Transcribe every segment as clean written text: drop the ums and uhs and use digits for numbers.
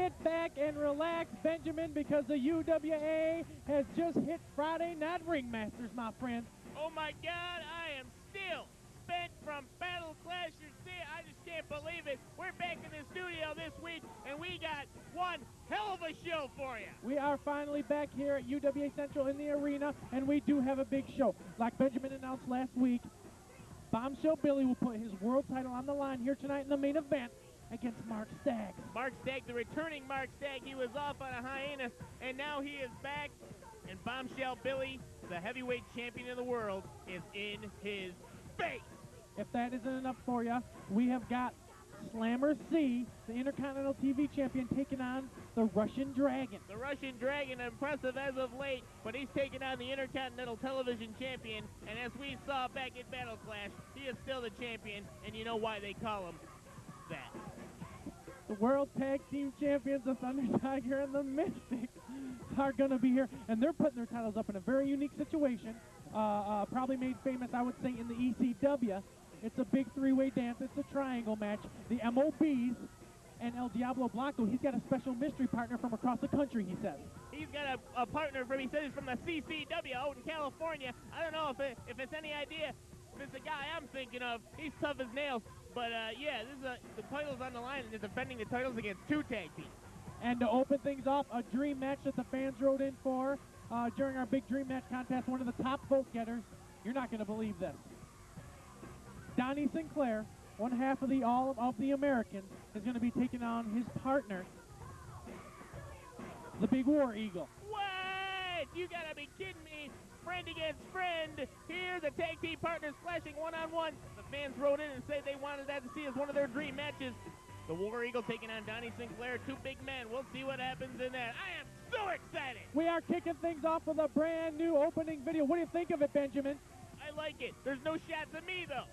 Sit back and relax, Benjamin, because the UWA has just hit Friday Night Ringmasters, my friend. Oh my God, I am still spent from Battle Clash. I just can't believe it. We're back in the studio this week, and we got one hell of a show for you. We are finally back here at UWA Central in the arena, and we do have a big show. Like Benjamin announced last week, Bombshell Billy will put his world title on the line here tonight in the main event against Mark Stagg. Mark Stagg, the returning Mark Stagg. He was off on a hiatus, and now he is back. And Bombshell Billy, the heavyweight champion of the world, is in his face. If that isn't enough for you, we have got Slammer C, the Intercontinental TV champion, taking on the Russian Dragon. The Russian Dragon, impressive as of late, but he's taking on the Intercontinental television champion, and as we saw back in Battle Clash, he is still the champion, and you know why they call him that. The World Tag Team Champions, the Thunder Tiger and the Mystic, are going to be here, and they're putting their titles up in a very unique situation, probably made famous, I would say, in the ECW. It's a big three-way dance. It's a triangle match. The MOBs and El Diablo Blanco, he's got a special mystery partner from across the country, he says. He's got a partner from, he says, from the CCW out in California. I don't know if it's any idea if it's the guy I'm thinking of. He's tough as nails. But, yeah, the title's on the line, and they're defending the titles against two tag teams. And to open things off, a dream match that the fans wrote in for during our big dream match contest, one of the top vote getters. You're not going to believe this. Donnie Sinclair, one half of the All of the Americans, is going to be taking on his partner, the Big War Eagle. What? You got to be kidding me. Friend against friend. Here, the tag team partners clashing one-on-one. The fans wrote in and said they wanted that to see as one of their dream matches. The War Eagle taking on Donnie Sinclair, two big men. We'll see what happens in that. I am so excited. We are kicking things off with a brand new opening video. What do you think of it, Benjamin? I like it. There's no shots of me, though.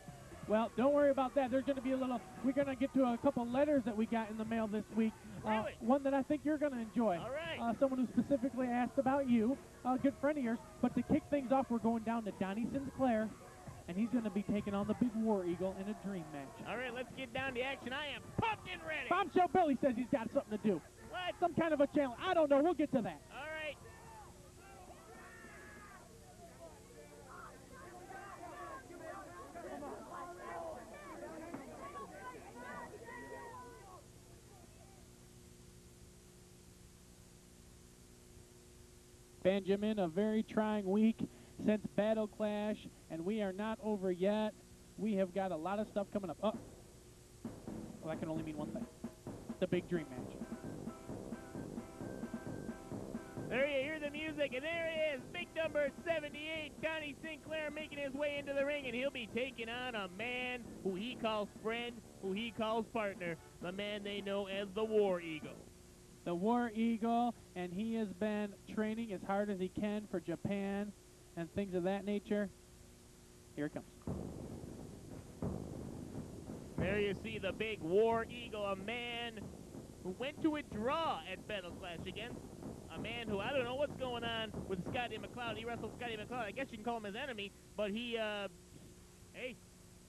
Well, don't worry about that. There's going to be we're going to get to a couple letters that we got in the mail this week. Really? One that I think you're going to enjoy. All right. Someone who specifically asked about you, a good friend of yours. But to kick things off, we're going down to Donnie Sinclair, and he's going to be taking on the Big War Eagle in a dream match. All right, let's get down to action. I am pumped and ready. Bombshell Billy says he's got something to do. What? Some kind of a challenge. I don't know. We'll get to that. All right. Benjamin, a very trying week since Battle Clash, and we are not over yet. We have got a lot of stuff coming up. Oh, well, that can only mean one thing. The big dream match. There you hear the music, and there it is, big number 78, Donnie Sinclair making his way into the ring, and he'll be taking on a man who he calls friend, who he calls partner, the man they know as the War Eagle. The War Eagle, and he has been training as hard as he can for Japan and things of that nature. Here it comes. There you see the big War Eagle, a man who went to a draw at Battle Clash against a man who, I don't know what's going on with Scotty McLeod. He wrestled Scotty McLeod. I guess you can call him his enemy, but he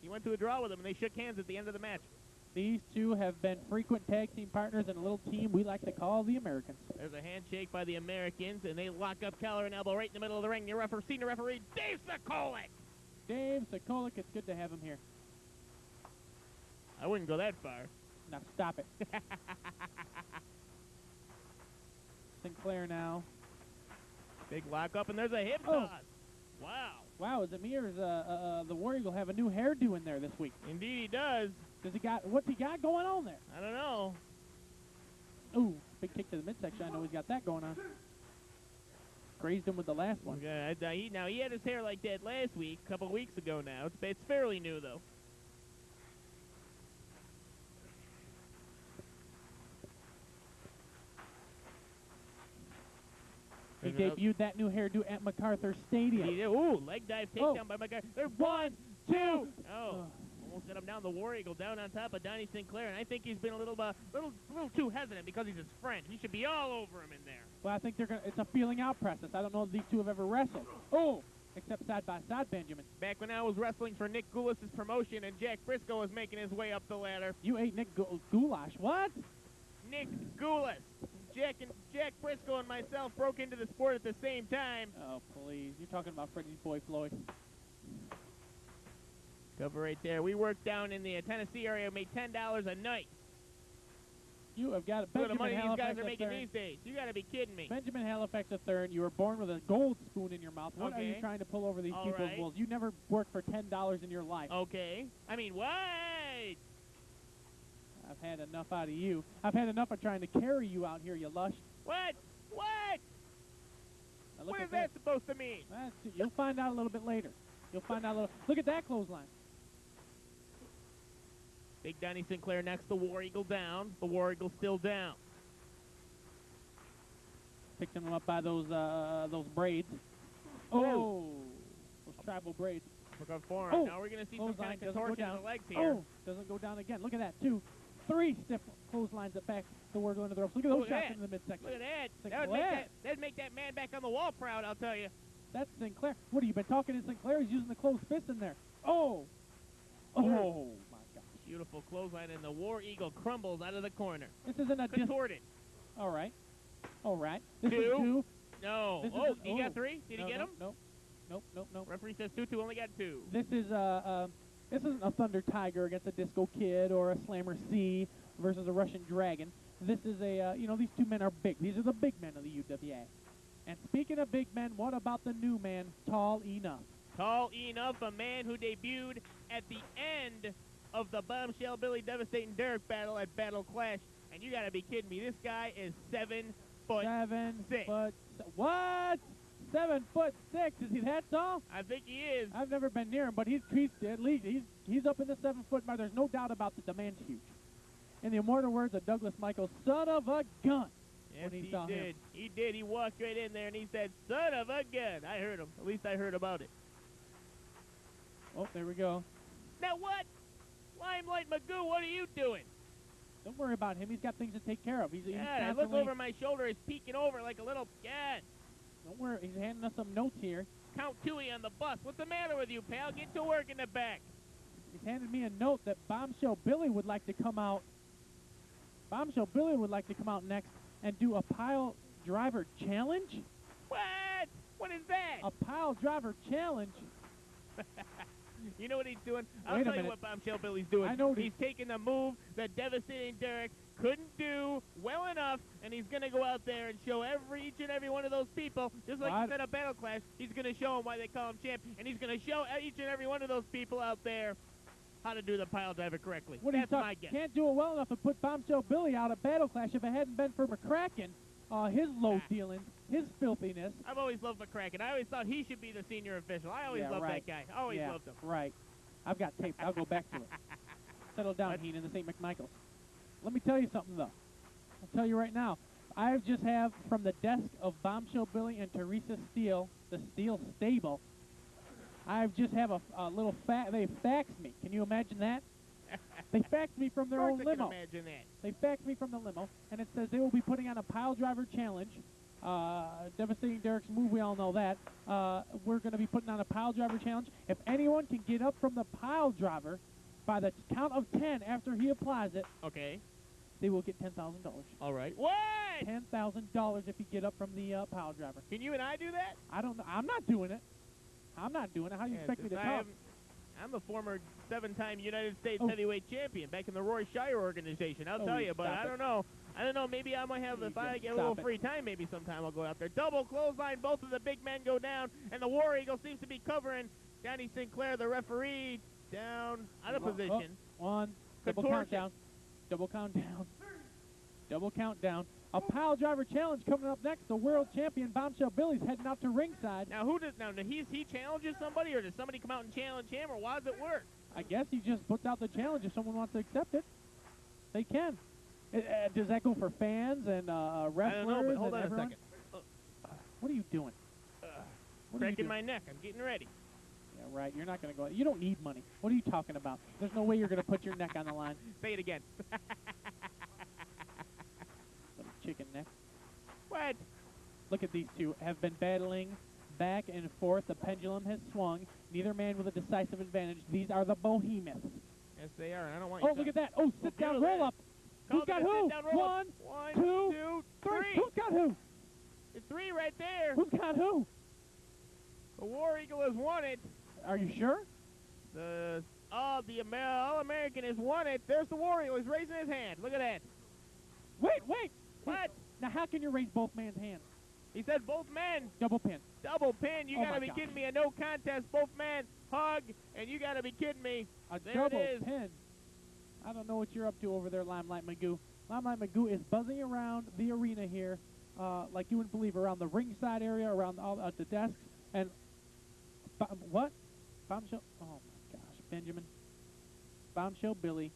went to a draw with him, and they shook hands at the end of the match. These two have been frequent tag team partners in a little team we like to call the Americans. There's a handshake by the Americans, and they lock up collar and elbow right in the middle of the ring. The senior referee, Dave Sikolik. Dave Sikolik, it's good to have him here. I wouldn't go that far. Now stop it. Sinclair now. Big lock up, and there's a hip toss. Wow. Wow, is it me or does the War Eagle have a new hairdo in there this week? Indeed he does. What's he got going on there? I don't know. Ooh, big kick to the midsection. I know he's got that going on. Grazed him with the last one. Okay, now he had his hair like that last week, a couple weeks ago now. It's fairly new, though. He debuted that new hairdo at MacArthur Stadium. He did. Ooh, leg dive takedown by MacArthur. There's 1, 2. Oh, almost got him down. The War Eagle down on top of Donnie Sinclair, and I think he's been a little too hesitant because he's his friend. He should be all over him in there. Well, I think it's a feeling out process. I don't know if these two have ever wrestled. Oh, except side by side, Benjamin. Back when I was wrestling for Nick Goulas's promotion and Jack Briscoe was making his way up the ladder. You ate Nick Goulash. What? Nick Goulas. Jack Briscoe and myself broke into the sport at the same time. Oh, please. You're talking about Freddie's boy, Floyd. Cover right there. We work down in the Tennessee area, made $10 a night. You have got Look at the Benjamin money these Halifax guys are making III. these days. You got to be kidding me. Benjamin Halifax III, you were born with a gold spoon in your mouth. What are you Okay. trying to pull over these All people's right. wolves? You never worked for $10 in your life. Okay. I mean, what? I've had enough out of you. I've had enough of trying to carry you out here, you lush. What? What? Now look What at is that supposed to mean? You'll find out a little bit later. You'll find out a little. Look at that clothesline. Big Donnie Sinclair next. The War Eagle down. The War Eagle still down. Picked him up by those braids. Oh, those tribal braids. Look out for him. Oh, Now we're going to see some kind clothesline of doesn't go contortion down. of the legs here. Oh, doesn't go down again. Look at that. 2, 3 stiff clotheslines that back the War Eagle into the ropes. Look at those Look at shots that. into the midsection. Look at that. Sinclair. That'd make that man back on the wall proud, I'll tell you. That's Sinclair. What have you been talking to Sinclair? He's using the closed fist in there. Oh. Oh, my gosh. Beautiful clothesline, and the War Eagle crumbles out of the corner. This isn't a Contorted. All right. All right. This is 2. 2. No. This Oh, is he got 3? Did he get him? Nope. Nope. Referee says 2, only got 2. This is this isn't a Thunder Tiger against a Disco Kid or a Slammer C versus a Russian Dragon. This is a these two men are big. These are the big men of the UWA. And speaking of big men, what about the new man, Tall Enough? Tall Enough, a man who debuted at the end of the Bombshell Billy Devastating Derek battle at Battle Clash. And you gotta be kidding me. This guy is 7 foot 7 6. What? 7'6"? Is he that tall? I think he is. I've never been near him, but he's at least he's up in the 7-foot mark. There's no doubt about the demand's huge. In the immortal words of Douglas Michaels, son of a gun. Yes, when he saw did. him. He did. He walked right in there and he said, son of a gun. I heard him. At least I heard about it. Oh, there we go. Now what? Limelight Magoo, what are you doing? Don't worry about him. He's got things to take care of. He's God, I look constantly. over my shoulder. He's peeking over like a little God. Don't worry. He's handing us some notes here. Count Tui on the bus. What's the matter with you, pal? Get to work in the back. He's handed me a note that Bombshell Billy would like to come out. Bombshell Billy would like to come out next and do a pile driver challenge. What? What is that? A pile driver challenge. You know what he's doing? I'll Wait a tell you minute. what Bombshell Billy's doing. I know He's taking the move that Devastating Derek couldn't do well enough, and he's going to go out there and show each and every one of those people, just like he said at Battle Clash, he's going to show them why they call him champ, and he's going to show each and every one of those people out there how to do the pile driver correctly. What That's are you my guess. Can't do it well enough to put Bombshell Billy out at Battle Clash if it hadn't been for McCracken, his low dealings, his filthiness. I've always loved McCracken. I always thought he should be the senior official. I always loved that guy. Always loved him. Right. I've got tape. I'll go back to it. Settle down, Heenan, the St. McMichaels. Let me tell you something, though. I'll tell you right now. I just have from the desk of Bombshell Billy and Teresa Steele, the Steele stable, I just have a little they faxed me. Can you imagine that? They faxed me from their own I limo. can imagine that. They faxed me from the limo, and it says they will be putting on a pile driver challenge. Devastating Derek's move, we all know that. We're going to be putting on a pile driver challenge. If anyone can get up from the pile driver by the count of 10 after he applies it, okay, they will get $10,000. All right. What? $10,000 if you get up from the pile driver. Can you and I do that? I don't know. I'm not doing it. I'm not doing it. How do you expect me to talk? I'm a former 7-time United States heavyweight champion back in the Roy Shire organization. I'll tell you, but I don't know. I don't know. Maybe I might have, if I get a little free time, maybe sometime I'll go out there. Double clothesline. Both of the big men go down, and the War Eagle seems to be covering Donnie Sinclair, the referee, down out of position. One. Double countdown. Double countdown. Double countdown. A pile driver challenge coming up next. The world champion Bombshell Billy's heading out to ringside. Now, he challenges somebody, or does somebody come out and challenge him, or why does it work? I guess he just puts out the challenge if someone wants to accept it. They can. Does that go for fans and wrestlers? I don't know, but hold and on everyone? a second. What are you doing? Cracking my neck. I'm getting ready. Yeah, right. You're not going to go. You don't need money. What are you talking about? There's no way you're going to put your neck on the line. Say it again. Little chicken neck. What? Look at these two. Have been battling back and forth. The pendulum has swung. Neither man with a decisive advantage. These are the behemoths. Yes, they are. I don't want you look at that. Oh, sit down, roll up. Who's got who? One, two, three. Who's got who? It's 3 right there. Who's got who? The War Eagle has won it. Are you sure? The All-American has won it. There's the War Eagle. He's raising his hand. Look at that. Wait. What? Now, how can you raise both men's hands? He said both men. Double pin. Double pin. You Oh gotta my be gosh. kidding me. A no contest. Both men hug, and you gotta be kidding me. A There double it is. pin. I don't know what you're up to over there, Limelight Magoo. Limelight Magoo is buzzing around the arena here, like you wouldn't believe, around the ringside area, around all the desks, and what? Bombshell? Oh my gosh, Benjamin. Bombshell Billy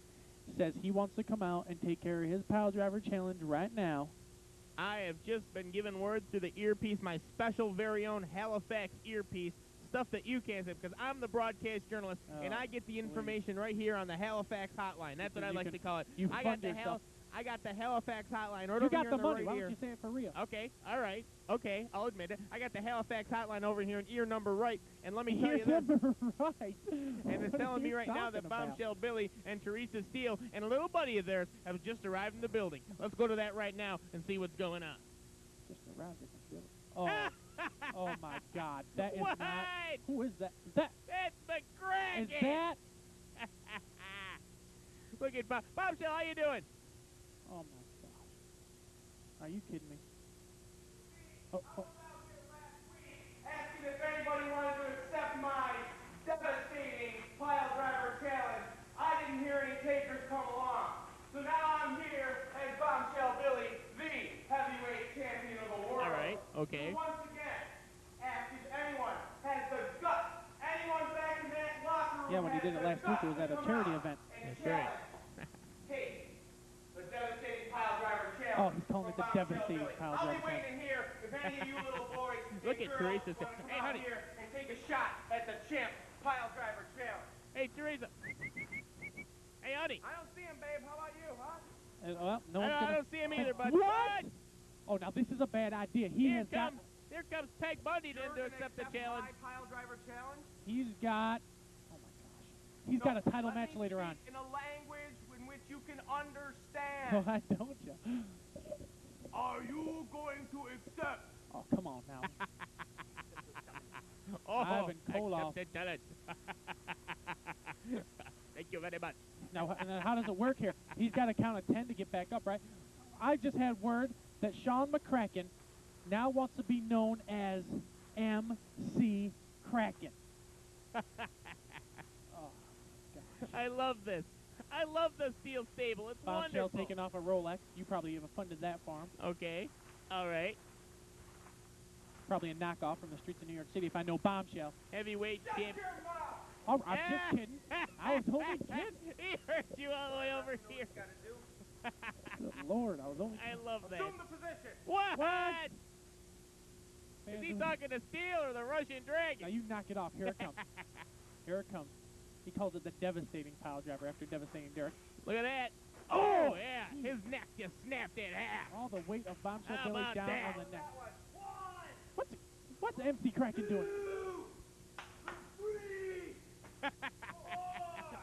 says he wants to come out and take care of his pile driver challenge right now. I have just been given word through the earpiece, my special very own Halifax earpiece, stuff that you can't say because I'm the broadcast journalist and I get the information right here on the Halifax hotline. That's what I like to call it. I got the Halifax hotline right You over got here the on money. right Why here. don't you say it for real? Okay, all right. Okay, I'll admit it. I got the Halifax hotline over here in ear number right, and let me tell you this. Right. And it's What telling are me you right now that talking about? Bombshell Billy and Teresa Steele and a little buddy of theirs have just arrived in the building. Let's go to that right now and see what's going on. Just around in the building. Oh. Oh my God, that is What? not. Who is that? Is that? That's McCracken. Is that? Look at Bombshell. How you doing? Oh my gosh. Are you kidding me? Oh. Asking if anybody wanted to accept my devastating pile driver challenge. I didn't hear any takers come along. So now I'm here as Bombshell Billy, the heavyweight champion of the world. All right. Okay. So once again, ask if anyone has the guts. Anyone back in that locker room. Yeah, when he did it last week, it was at a charity event. That's right. Take the devastating pile driver challenge. Oh, he's calling it the from Bombshell devastating Billy. pile I'll driver be waiting here if any of you little boys Look and at girls Teresa. want to come Hey, out honey. here and take a shot at the champ pile driver challenge. Hey, Teresa. Hey, honey. I don't see him, babe. How about you, huh? Well, no one's I gonna. don't see him either, but What? Oh, now this is a bad idea. Here comes Peg Bundy to accept the challenge. My pile driver challenge? He's got. Oh my gosh. He's got a title match later on. In a language in which you can Oh, understand. why don't you? Are you going to accept? Oh, come on now. Oh, Ivan Koloff. accepted challenge. Thank you very much. Now, how does it work here? He's got to count of 10 to get back up, right? I just had word that Shawn McCracken now wants to be known as MC Kraken. Oh, gosh. I love this. I love the Steel stable. It's Bombshell wonderful. taking off a Rolex. You probably even funded that for him. Okay. All right. Probably a knockoff from the streets of New York City if I know Bombshell. Heavyweight champion. Oh, I'm just kidding. I was only kidding. He hurt you all the way over here. Good Lord, I was only I love that. Assume the position. What? What? Is he talking to Steele or the Russian Dragon? Now you knock it off. Here it comes. Here it comes. He calls it the devastating pile driver after devastating Derek. Look at that. Oh, yeah. His neck just snapped in half. All the weight of Bombshell How Billy about down that? on the neck. What's MC Kraken doing?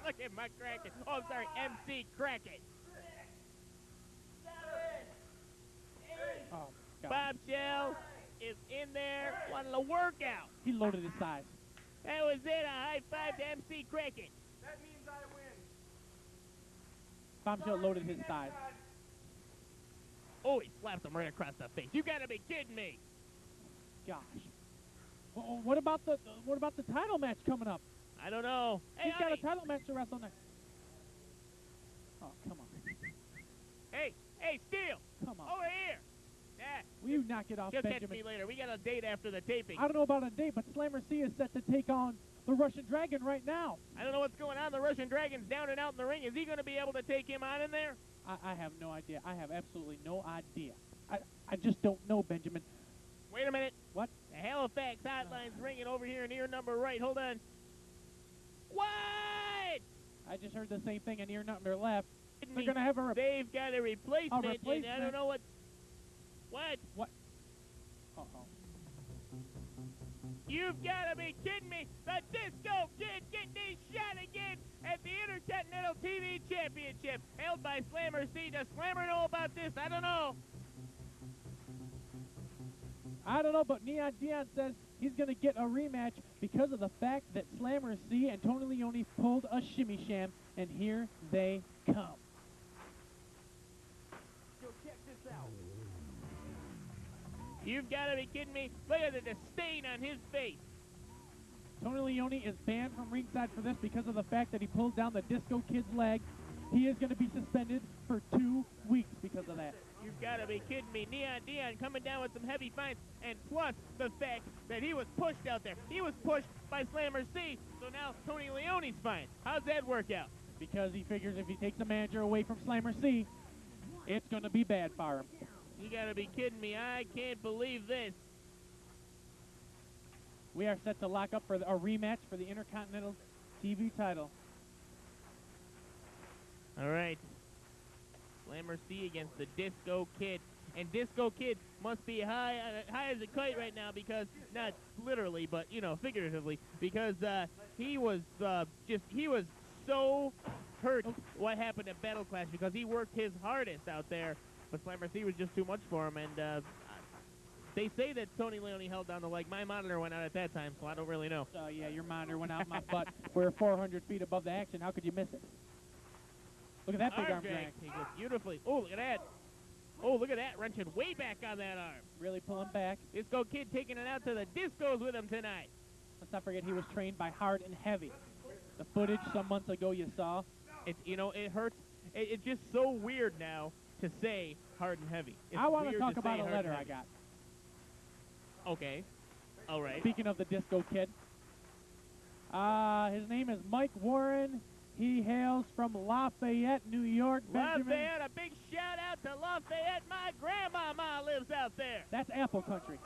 Look at McCracken. Oh, I'm sorry, MC Kraken. Oh, God. Bombshell is in there wanting a workout. He loaded his size. That was it. A high five to MC Kraken. That means I win. Bombshell loaded his size. Oh, he slapped him right across the face. You gotta be kidding me. Gosh. Well, what about the title match coming up? I don't know. Hey, He's got a honey. title match to wrestle next. Oh, come on. Hey, Steele. Come on. Over here. Yeah. Will you knock it off, You'll catch Benjamin? me later. We got a date after the taping. I don't know about a date, but Slammer C is set to take on the Russian Dragon right now. I don't know what's going on. The Russian Dragon's down and out in the ring. Is he going to be able to take him on in there? I have no idea. I have absolutely no idea. I just don't know, Benjamin. Wait a minute. What? The Halifax hotline's ringing over here in ear number right. Hold on. What? I just heard the same thing in ear number left. Kidding They're me. going to have a They've got a replacement. And I replacement? don't know what. What? What? Uh-oh. You've got to be kidding me. The Disco Kid getting his shot again at the Intercontinental TV Championship, held by Slammer C. Does Slammer know about this? I don't know. I don't know, but Neon Dion says he's going to get a rematch because of the fact that Slammer C and Tony Leone pulled a shimmy sham, and here they come. So check this out. You've got to be kidding me. Look at the disdain on his face. Tony Leone is banned from ringside for this because of the fact that he pulled down the Disco Kid's leg. He is going to be suspended for 2 weeks because of that. You've got to be kidding me. Neon Dion coming down with some heavy fines, and plus the fact that he was pushed out there. He was pushed by Slammer C, so now Tony Leone's fine. How's that work out? Because he figures if he takes the manager away from Slammer C, it's going to be bad for him. You got to be kidding me. I can't believe this. We are set to lock up for a rematch for the Intercontinental TV title. All right. Slammer C against the Disco Kid. And Disco Kid must be high as a kite right now because, not literally, but, you know, figuratively, because he was so hurt what happened at Battle Clash because he worked his hardest out there, but Slammer C was just too much for him, and they say that Tony Leone held down the leg. My monitor went out at that time, so I don't really know. Yeah, your monitor went out my butt. We're 400 feet above the action. How could you miss it? Look at that big arm drag. He goes beautifully. Oh, look at that. Oh, look at that. Wrenching way back on that arm. Really pulling back. Disco Kid taking it out to the discos with him tonight. Let's not forget he was trained by Hard and Heavy. The footage some months ago you saw. It's, you know, it hurts. It's just so weird now to say Hard and Heavy. It's I want to weird talk about say a Hard letter and I Heavy. got. Okay. All right. Speaking of the Disco Kid. His name is Mike Warren. He hails from Lafayette, New York. Benjamin. Lafayette, a big shout out to Lafayette. My grandmama lives out there. That's Apple Country.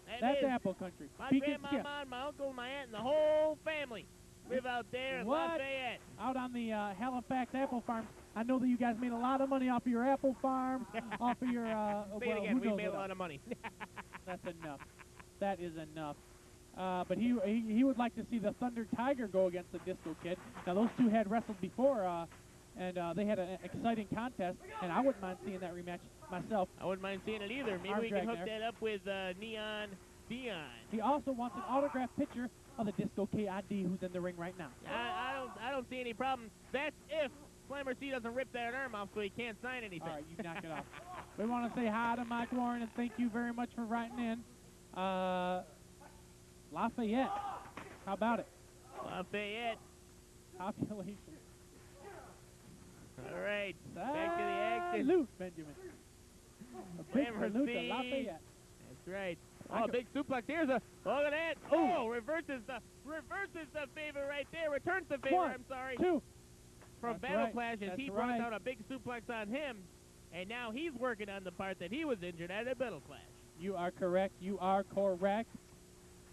That That's is. Apple Country. My Speaking Skip, grandmama and my uncle, my aunt, and the whole family live out there in What? Lafayette. out on the Halifax apple farms. I know that you guys made a lot of money off of your apple farm, off of your, Say it well, again, who we knows made a what lot else. of money. That's enough. That is enough. But he would like to see the Thunder Tiger go against the Disco Kid. Now, those two had wrestled before, and they had an exciting contest, and I wouldn't mind seeing that rematch myself. I wouldn't mind seeing it either. Maybe Arm we can drag hook there. that up with Neon Dion. He also wants an autographed picture of the Disco KID who's in the ring right now. I don't see any problem. That's if Slammer C doesn't rip that arm off so he can't sign anything. All right, you knock it off. We want to say hi to Mike Warren, and thank you very much for writing in. Lafayette. How about it? Lafayette. Population. All right, back to the action. Salute, Benjamin. A big Slammer salute to C. Lafayette. That's right. I Oh, go- big suplex. Here's a look at that. Oh, reverses the favor right there. Returns the favor. One, I'm sorry. two. From That's Battle right. Clash as That's he brought right. down a big suplex on him, and now he's working on the part that he was injured at Battle Clash. You are correct. You are correct.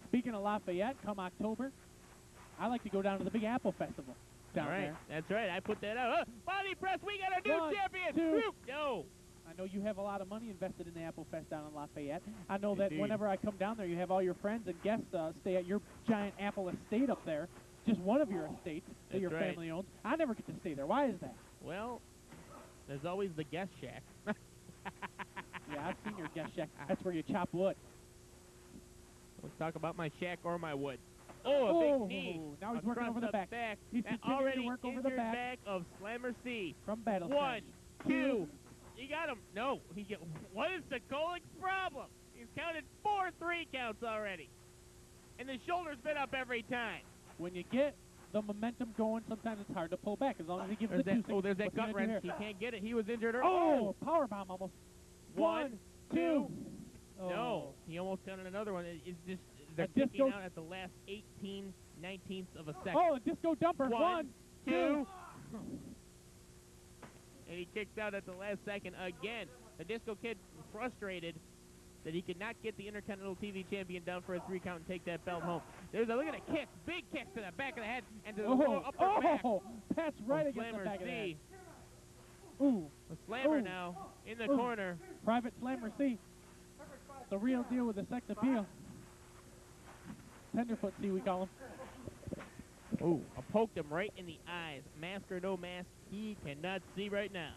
Speaking of Lafayette, come October, I like to go down to the Big Apple Festival down All right, there. that's right. I put that out. Body press. We got a new One, champion. two. Whoop. No. I know you have a lot of money invested in the Apple Fest down in Lafayette. I know that Indeed. whenever I come down there, you have all your friends and guests stay at your giant Apple estate up there. Just one of your estates that That's your right. family owns. I never get to stay there. Why is that? Well, there's always the guest shack. Yeah, I've seen your guest shack. That's where you chop wood. Let's talk about my shack or my wood. Oh, a big knee. Now he's working across over the back. He's And continuing already to work over the injured back of Slammer C. from Battle One, Clash. two. You got him. No. What is Sokolik's problem? He's counted 4 3 counts already. And the shoulder's been up every time. When you get the momentum going, sometimes it's hard to pull back as long as he gives There's the that, two. there's that What's he gut gonna do wrench. He here? can't get it. He was injured earlier. Oh, powerbomb almost. One, two. Oh. No. He almost counted another one. It's just they're A disco- kicking out at the last 18/19ths of a second. Oh, a disco dumper. One, two. And he kicks out at the last second again. The Disco Kid frustrated that he could not get the Intercontinental TV champion down for a 3 count and take that belt home. There's a look at a kick, big kicks to the back of the head and to the lower upper back. That's right of against the Slammer back of the head. C. Ooh, The Slammer Ooh. now in the Ooh. corner. Private Slammer C. The real deal with the sex appeal. Tenderfoot, see, we call him. Oh, I poked him right in the eyes. Mask or no mask, he cannot see right now.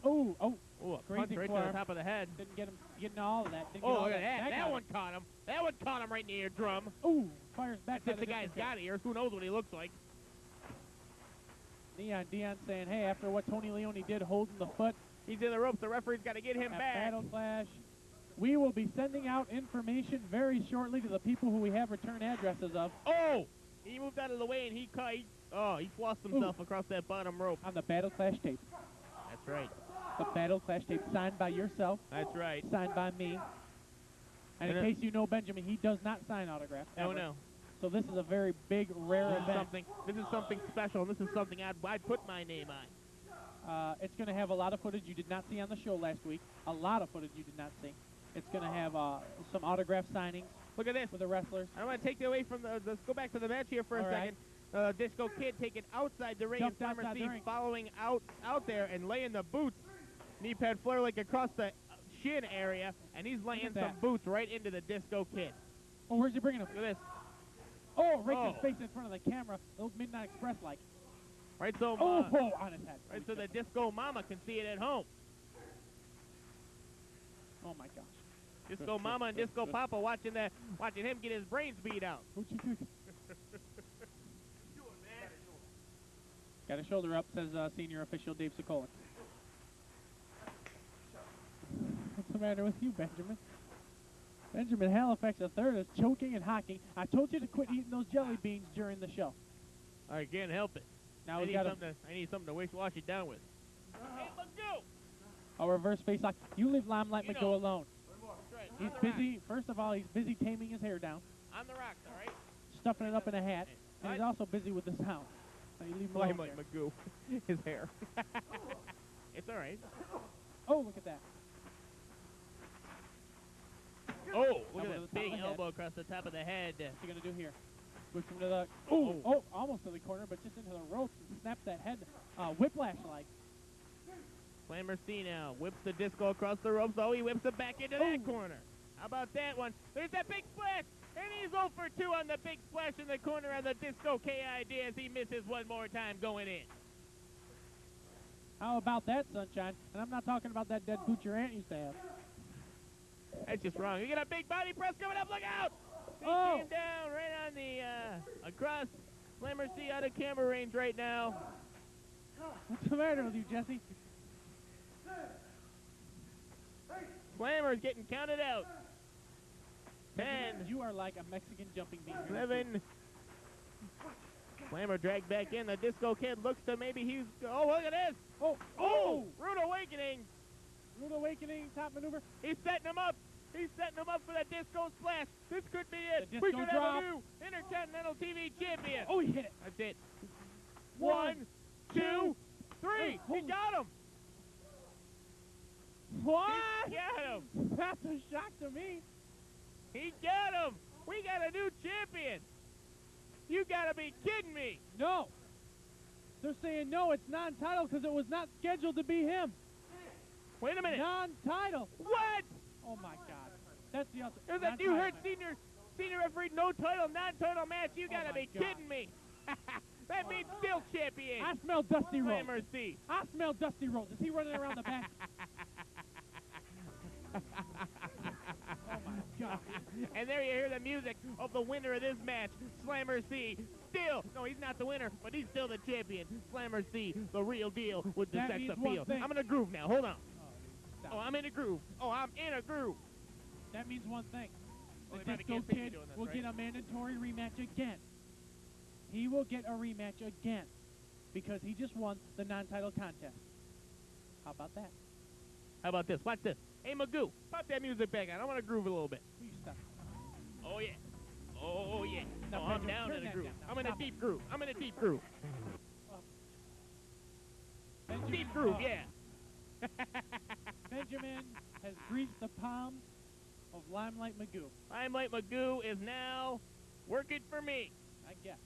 Oh, Oh, a punch crazy right to forearm. the top of the head. Didn't get him getting all of that. Didn't Oh, get all look at that. That got one him. caught him. That one caught him right in the eardrum. Ooh, fires back. That's if the guy's got ears. Who knows what he looks like? Dion saying, hey, after what Tony Leone did holding the foot, He's in the ropes. The referee's got to get him a back. battle clash. We will be sending out information very shortly to the people who we have return addresses of. Oh! He moved out of the way and he flossed himself across that bottom rope. On the Battle Clash tape. That's right. The Battle Clash tape signed by yourself. That's right. Signed by me. And in case you know Benjamin, he does not sign autographs. Oh, ever. no. So this is a very big, rare event. This is something special. This is something I'd put my name on. It's going to have a lot of footage you did not see on the show last week. A lot of footage you did not see. It's going to have some autograph signings. Look at this. For the wrestlers. I don't want to take you away from the... Let's go back to the match here for a second. Disco Kid taken outside the ring. Jumped and outside the ring. Following out there and laying the boots. Knee pad flare like across the shin area. And he's laying some boots right into the Disco Kid. Oh, where's he bringing him? Look at this. Oh, right his face in front of the camera. Old Midnight Express like. Right so... on his head. Right so the Disco Mama can see it at home. Oh, my gosh. Disco Mama and Disco Papa watching him get his brains beat out. What you think? Got a shoulder up, says senior official Dave Sokolik. What's the matter with you, Benjamin? Benjamin Halifax III is choking and hocking. I told you to quit eating those jelly beans during the show. I can't help it. Now I we got need something to wash it down with. Hey, Magoo! A reverse face lock. You leave Limelight McGo alone. Right. He's busy. First of all, he's busy taming his hair down. On the rocks, all right? Stuffing it up in a hat. And he's also busy with the sound. You leave him alone like Magoo. His hair. It's all right. Oh, look at that. Oh, look at that big elbow across the top of the head. What's he going to do here? Push him to the... Oh, almost to the corner, but just into the ropes and snaps that head whiplash-like. Slammer C now whips the Disco across the ropes. Oh, he whips it back into that corner. How about that one? There's that big splash, and he's 0 for 2 on the big splash in the corner of the Disco KID as he misses one more time going in. How about that, Sunshine? And I'm not talking about that dead boot your aunt used to have. That's just wrong. You got a big body press coming up. Look out! He came down right on the, across Slammer C out of camera range right now. What's the matter with you, Jesse? Slammer's getting counted out. 10. You are like a Mexican jumping bean. 7. Slammer dragged back in. The Disco Kid looks to maybe he's... Oh, look at this! Oh! Rude Awakening! Rude Awakening, top maneuver. He's setting him up. He's setting him up for the Disco Splash. This could be it. The We disco could drop. have a new Intercontinental TV champion. Oh, he hit it. That's it. 1, 2, 3. He got him. What? He got him. That's a shock to me. He got him. We got a new champion. You gotta be kidding me. No. They're saying no, it's non-title because it was not scheduled to be him. Wait a minute. Non-title. What? Oh my God. That's the You heard senior referee, no title, non-title match. You gotta be kidding me. That means still champion. I smell Dusty Rhodes. Slammer C. I smell Dusty Rhodes. Is he running around the back? Oh my God. And there you hear the music of the winner of this match, Slammer C. Still, no, he's not the winner, but he's still the champion. Slammer C, the real deal with the sex appeal. I'm in a groove now. Hold on. Oh, I'm in a groove. Oh, I'm in a groove. That means one thing. Well, The Disco Kid will get a mandatory rematch again. He will get a rematch again because he just won the non-title contest. How about that? How about this? Watch this. Hey, Magoo, pop that music back on. I want to groove a little bit. You stop. Oh, yeah. Oh, yeah. Now, Oh, I'm Benjamin, down turn in a that groove. down. Now, I'm in a stop deep groove. I'm in a deep groove. Benjamin, Deep groove, yeah. Benjamin has greased the palms of Limelight Magoo. Limelight Magoo is now working for me. I guess.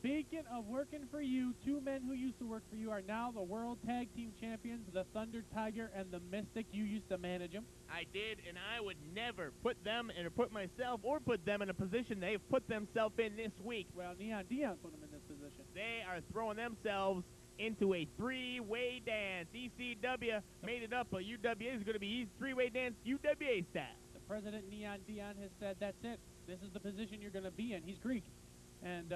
Speaking of working for you, two men who used to work for you are now the World Tag Team Champions, the Thunder Tiger and the Mystic. You used to manage them. I did, and I would never put them or put myself or put them in a position they've put themselves in this week. Well, Neon Dion put them in this position. They are throwing themselves into a three-way dance. ECW made it up, but UWA is going to be three-way dance UWA style. The president, Neon Dion, has said, that's it. This is the position you're going to be in. He's Greek. And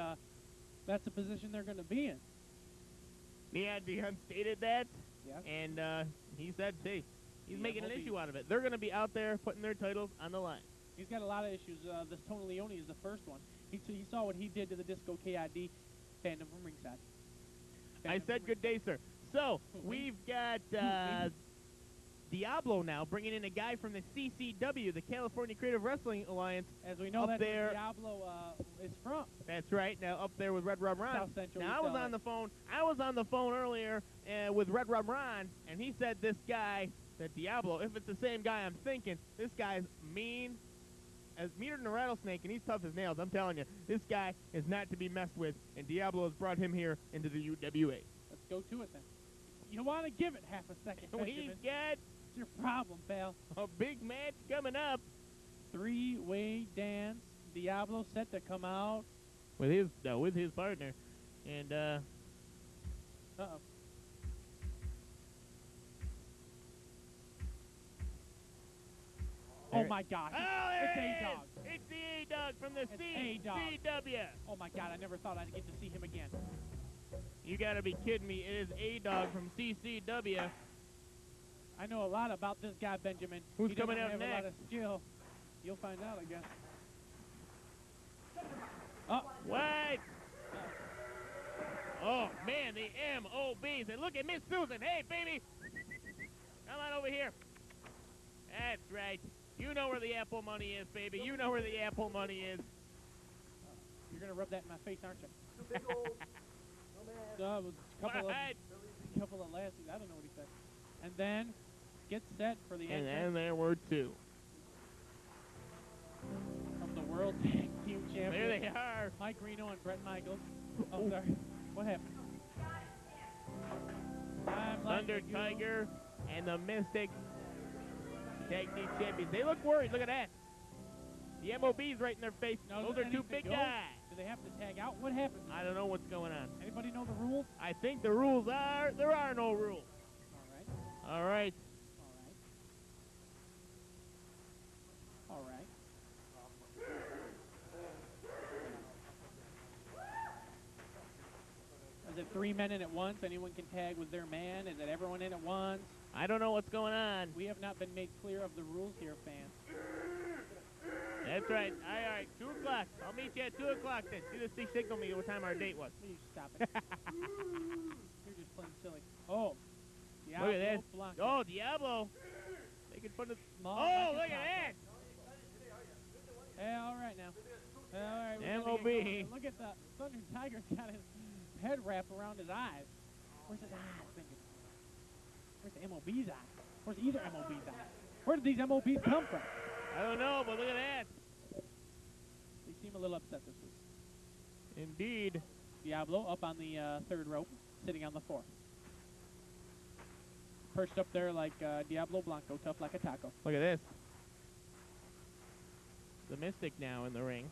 that's the position they're going to be in. Neon Dion stated that. Yes. And he said, hey, he's Yeah, making an we'll be- issue out of it. They're going to be out there putting their titles on the line. He's got a lot of issues. This Tony Leone is the first one. He saw what he did to the Disco KID fandom from ringside. I said good day, sir. So, we've got Diablo now, bringing in a guy from the CCW, the California Creative Wrestling Alliance. As we know, up that's there. where Diablo is from. That's right. Now up there with Red Rum Ron. South Central Now I East was LA. on the phone. I was on the phone earlier with Red Rum Ron, and he said this guy, that Diablo, if it's the same guy I'm thinking, this guy's mean, as meaner than a rattlesnake, and he's tough as nails. I'm telling you, this guy is not to be messed with, and Diablo has brought him here into the UWA. Let's go to it then. You want to give it half a second, We've Benjamin. got What's your problem, pal? a big match coming up Three-way dance. Diablo set to come out. with his partner, and Uh-oh. Oh There- my gosh. oh, there It's it is! A-Dog. It's the A-Dog from the It's A-Dog. CCW. Oh my god, I never thought I'd get to see him again. You gotta be kidding me! It is A-Dog from CCW. I know a lot about this guy, Benjamin. Who's He doesn't coming out have a lot of next? skill. You'll find out, I guess. Oh, What? Oh man, the MOBs. And look at Miss Susan. Hey, baby, come on over here. That's right. You know where the Apple money is, baby. You know where the Apple money is. you're gonna rub that in my face, aren't you? It was a couple of last. I don't know what he said. And then get set for the And entrance there were two. from the World Tag Team Champions. There they are. Mike Reno and Brett Michaels. Oh, sorry. What happened? I'm like Thunder you. Tiger and the Mystic Tag Team Champions. They look worried. Look at that. The MOB's right in their face. No, Those does are two anything big go? guys. Do they have to tag out? What happened? I don't know what's going on. Anybody know the rules? I think the rules are there are no rules. All right. All right. All right. All right. Is it 3 men in at once? Anyone can tag with their man? Is it everyone in at once? I don't know what's going on. We have not been made clear of the rules here, fans. That's right. All right, 2 o'clock. I'll meet you at 2 o'clock then. See, signal me what time our date was. Please stop it. You're just plain silly. Oh. Look at this. Blanco. Oh, Diablo. Making fun of... Small Oh, Mexican look at that. Hey, all right now. All right. we're gonna MOB. get going. Look at the Thunder Tiger's got his head wrapped around his eyes. Where's his eyes, Benjamin? Where's the MOB's eyes? Where's either MOB's eyes? Where did these MOBs come from? I don't know, but look at that. They seem a little upset this week. Indeed. Diablo up on the 3rd rope, sitting on the 4th. Perched up there like Diablo Blanco, tough like a taco. Look at this. The Mystic now in the ring.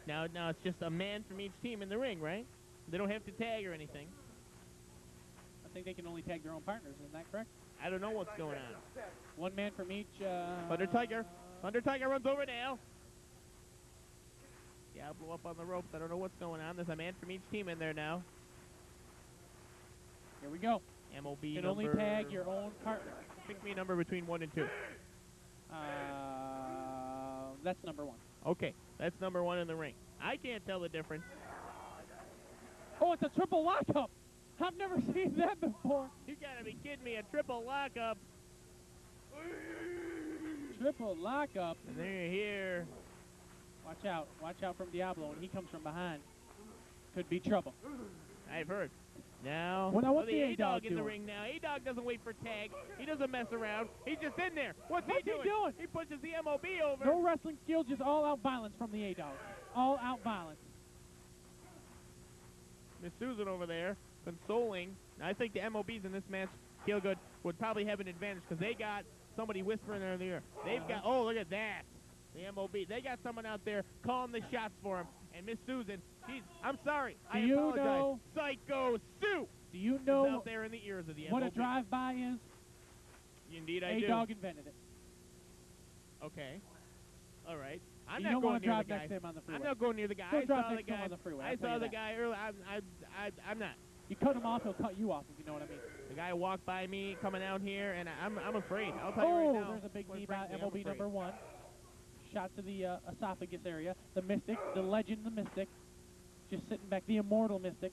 Now it's just a man from each team in the ring, right? They don't have to tag or anything. I think they can only tag their own partners, isn't that correct? I don't know what's going on. 1 man from each. Thunder Tiger. Thunder Tiger runs over now. Diablo up on the ropes. I don't know what's going on. There's a man from each team in there now. Here we go. MOB You can number... only tag your own partner. Pick me a number between 1 and 2. That's number 1. Okay, that's number 1 in the ring. I can't tell the difference. Oh, it's a triple lockup. I've never seen that before. You gotta be kidding me. A triple lockup. Triple lockup. And they're here. Watch out. Watch out from Diablo when he comes from behind. Could be trouble. I've heard. Now, Well, now what's the the A-Dog A-Dog in the doing? ring now. A-Dog doesn't wait for tag. He doesn't mess around. He's just in there. What's he doing? He pushes the MOB over. No wrestling skills, just all-out violence from the A-Dog. All-out violence. Miss Susan over there consoling. Now, I think the MOBs in this match, Feelgood, would probably have an advantage because they got somebody whispering in their ear. They've got, oh, look at that. The MOB. They got someone out there calling the shots for them. And Miss Susan, I'm sorry. I apologize. Psycho Sue. Do you know out there in the ears of the what MOB. a drive-by is? Indeed, I do. A-Dog invented it. Okay. All right. I'm not going near the guy. Next to him on the freeway. I'm not going near the guy. Don't drive next to him on the freeway. I saw the guy earlier. I'm not. You cut him off, he'll cut you off, if you know what I mean. The guy walked by me coming out here, and I'm afraid. I'll tell you right now. There's a big knee by MOB number 1. Shot to the esophagus area. The Mystic, the legend, the Mystic, just sitting back. The immortal Mystic,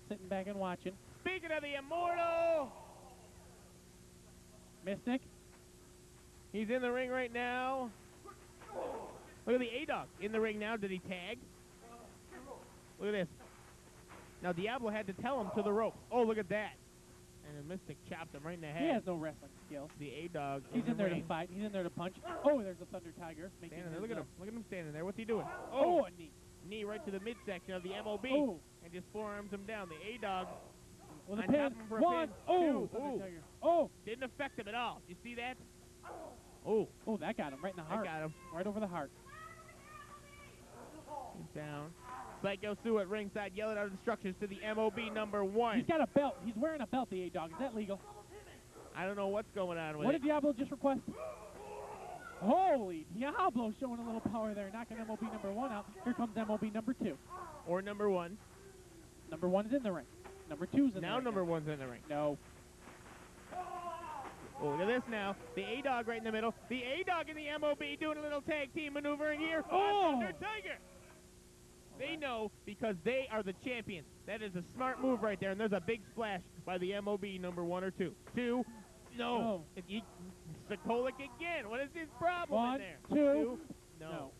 sitting back and watching. Speaking of the immortal Mystic, he's in the ring right now. Look at the A-Dog in the ring now. Did he tag? Look at this. Now, Diablo had to tell him to the rope. Oh, look at that. And the Mystic chopped him right in the head. He has no wrestling skills. The A-Dog. He's in there to fight. He's in there to punch. Oh, there's a Thunder Tiger. Standing there. Look at him. Look at him standing there. What's he doing? Oh, a knee. Knee right to the midsection of the MOB. Oh. And just forearms him down. The A-Dog. With a pin. For a 1. pin. Oh, 2. Oh. Didn't affect him at all. You see that? Oh. Oh, that got him right in the heart. That got him. Right over the heart. He's down. Psycho Sue at ringside yelling out instructions to the MOB number 1. He's got a belt. He's wearing a belt, the A-Dog. Is that legal? I don't know what's going on with What did Diablo just request? Holy Diablo showing a little power there, knocking MOB number 1 out. Here comes MOB number 2. Or number 1. Number 1 is in the ring. Number 2's in the ring. Now number 1's in the ring. No. Oh, look at this now. The A-Dog right in the middle. The A-Dog and the MOB doing a little tag team maneuvering here. Oh! Thunder Tiger. They know because they are the champions. That is a smart move right there, and there's a big splash by the MOB number 1 or 2. 2. No. Sokolik again. What is his problem 1, in there? 2. No.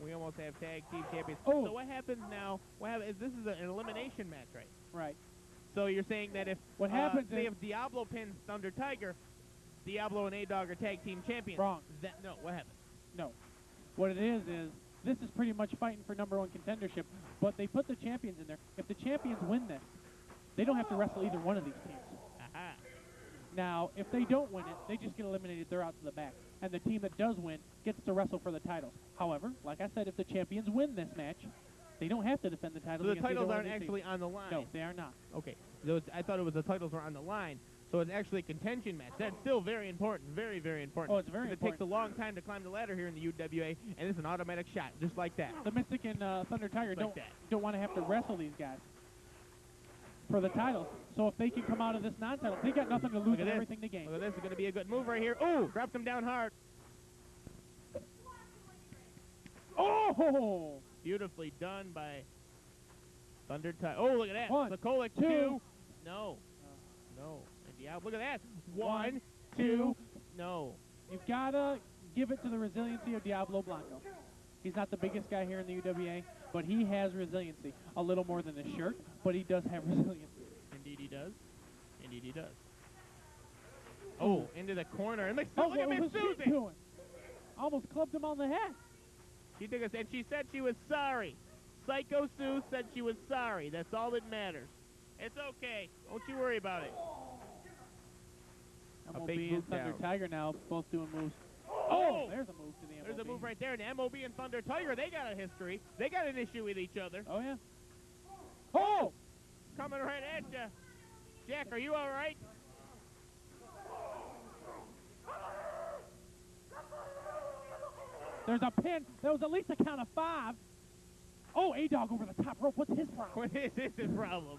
We almost have tag team champions. Oh. So what happens now? This is an elimination match, right? Right. So you're saying that if what happens say if Diablo pins Thunder Tiger, Diablo and A-Dog are tag team champions. Wrong. No, what happens? No. What it is this is pretty much fighting for number 1 contendership, but they put the champions in there. If the champions win this, they don't have to wrestle either one of these teams. Aha. Now, if they don't win it, they just get eliminated. They're out to the back. And the team that does win gets to wrestle for the titles. However, like I said, if the champions win this match, they don't have to defend the titles. So the titles aren't actually on the line? No, they are not. Okay. I thought it was the titles were on the line. So it's actually a contention match. That's still very important. Very, very important. Oh, it's very important. It takes a long time to climb the ladder here in the UWA, and it's an automatic shot, just like that. The Mystic and Thunder Tiger Like don't want to have to wrestle these guys for the titles. So if they can come out of this non-title, they got nothing to lose and everything to gain. Look at this. It's going to be a good move right here. Oh, drops him down hard. Oh! Beautifully done by Thunder Tiger. Oh, look at that. 1, Sokolik, 2. No. No. And Diablo, look at that. 1, 2. No. You've got to give it to the resiliency of Diablo Blanco. He's not the biggest guy here in the UWA, but he has resiliency. A little more than a shirt, but he does have resiliency. Indeed he does. Indeed he does. Oh, into the corner. And look at Miss Susan. Doing? Almost clubbed him on the head. She took us, and she said she was sorry. Psycho Sue said she was sorry. That's all that matters. It's okay. Don't you worry about it. MOB and Thunder Tiger now both doing moves. Oh! There's a move to the MOB. There's a move right there. And the MOB and Thunder Tiger, they got a history. They got an issue with each other. Oh, yeah. Oh! Coming right at you. Jack, are you all right? There's a pin. There was at least a count of 5. Oh, A-Dog over the top rope. What's his problem? What is his problem?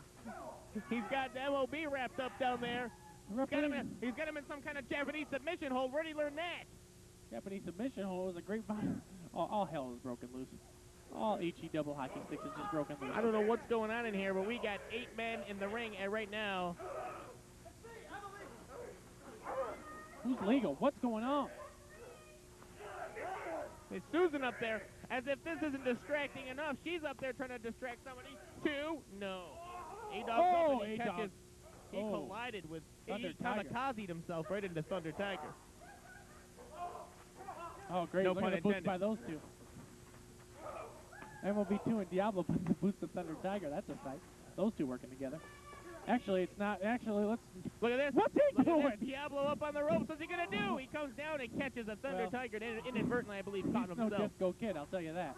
He's got the MOB wrapped up down there. He's got him in some kind of Japanese submission hold. Where'd he learn that? Japanese submission hold was a great vibe. All hell is broken loose. All HE double hockey sticks is just broken loose. I don't know what's going on in here, but we got 8 men in the ring right now. Who's legal? What's going on? It's Susan up there. As if this isn't distracting enough, she's up there trying to distract somebody. 2, no. A-Dog he catches. He collided with, he kamikazed himself right into Thunder Tiger. Oh, great. No Look pun at the boots intended. by those two. MOB2 and Diablo put the boots of Thunder Tiger. That's a sight. Those two working together. Actually, it's not. Actually, let's... Look at this. What's he Look doing? at this. Diablo up on the ropes. What's he going to do? He comes down and catches a Thunder Tiger and inadvertently, I believe, caught He's no himself. Disco Kid, I'll tell you that.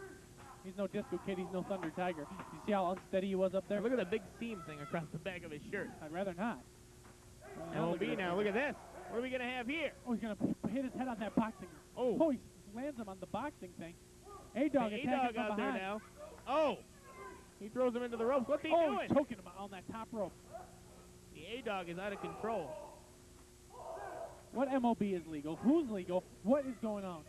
He's no Disco Kid. He's no Thunder Tiger. You see how unsteady he was up there? Look at the big seam thing across the back of his shirt. I'd rather not. MOB now. Look at this. What are we going to have here? Oh, he's going to hit his head on that boxing. Oh. He lands him on the boxing thing. A-Dog attacking A-Dog from out behind. there now. Oh. He throws him into the ropes. What's he Oh, doing? he's choking him on that top rope. The A-Dog is out of control. What MOB is legal? Who's legal? What is going on?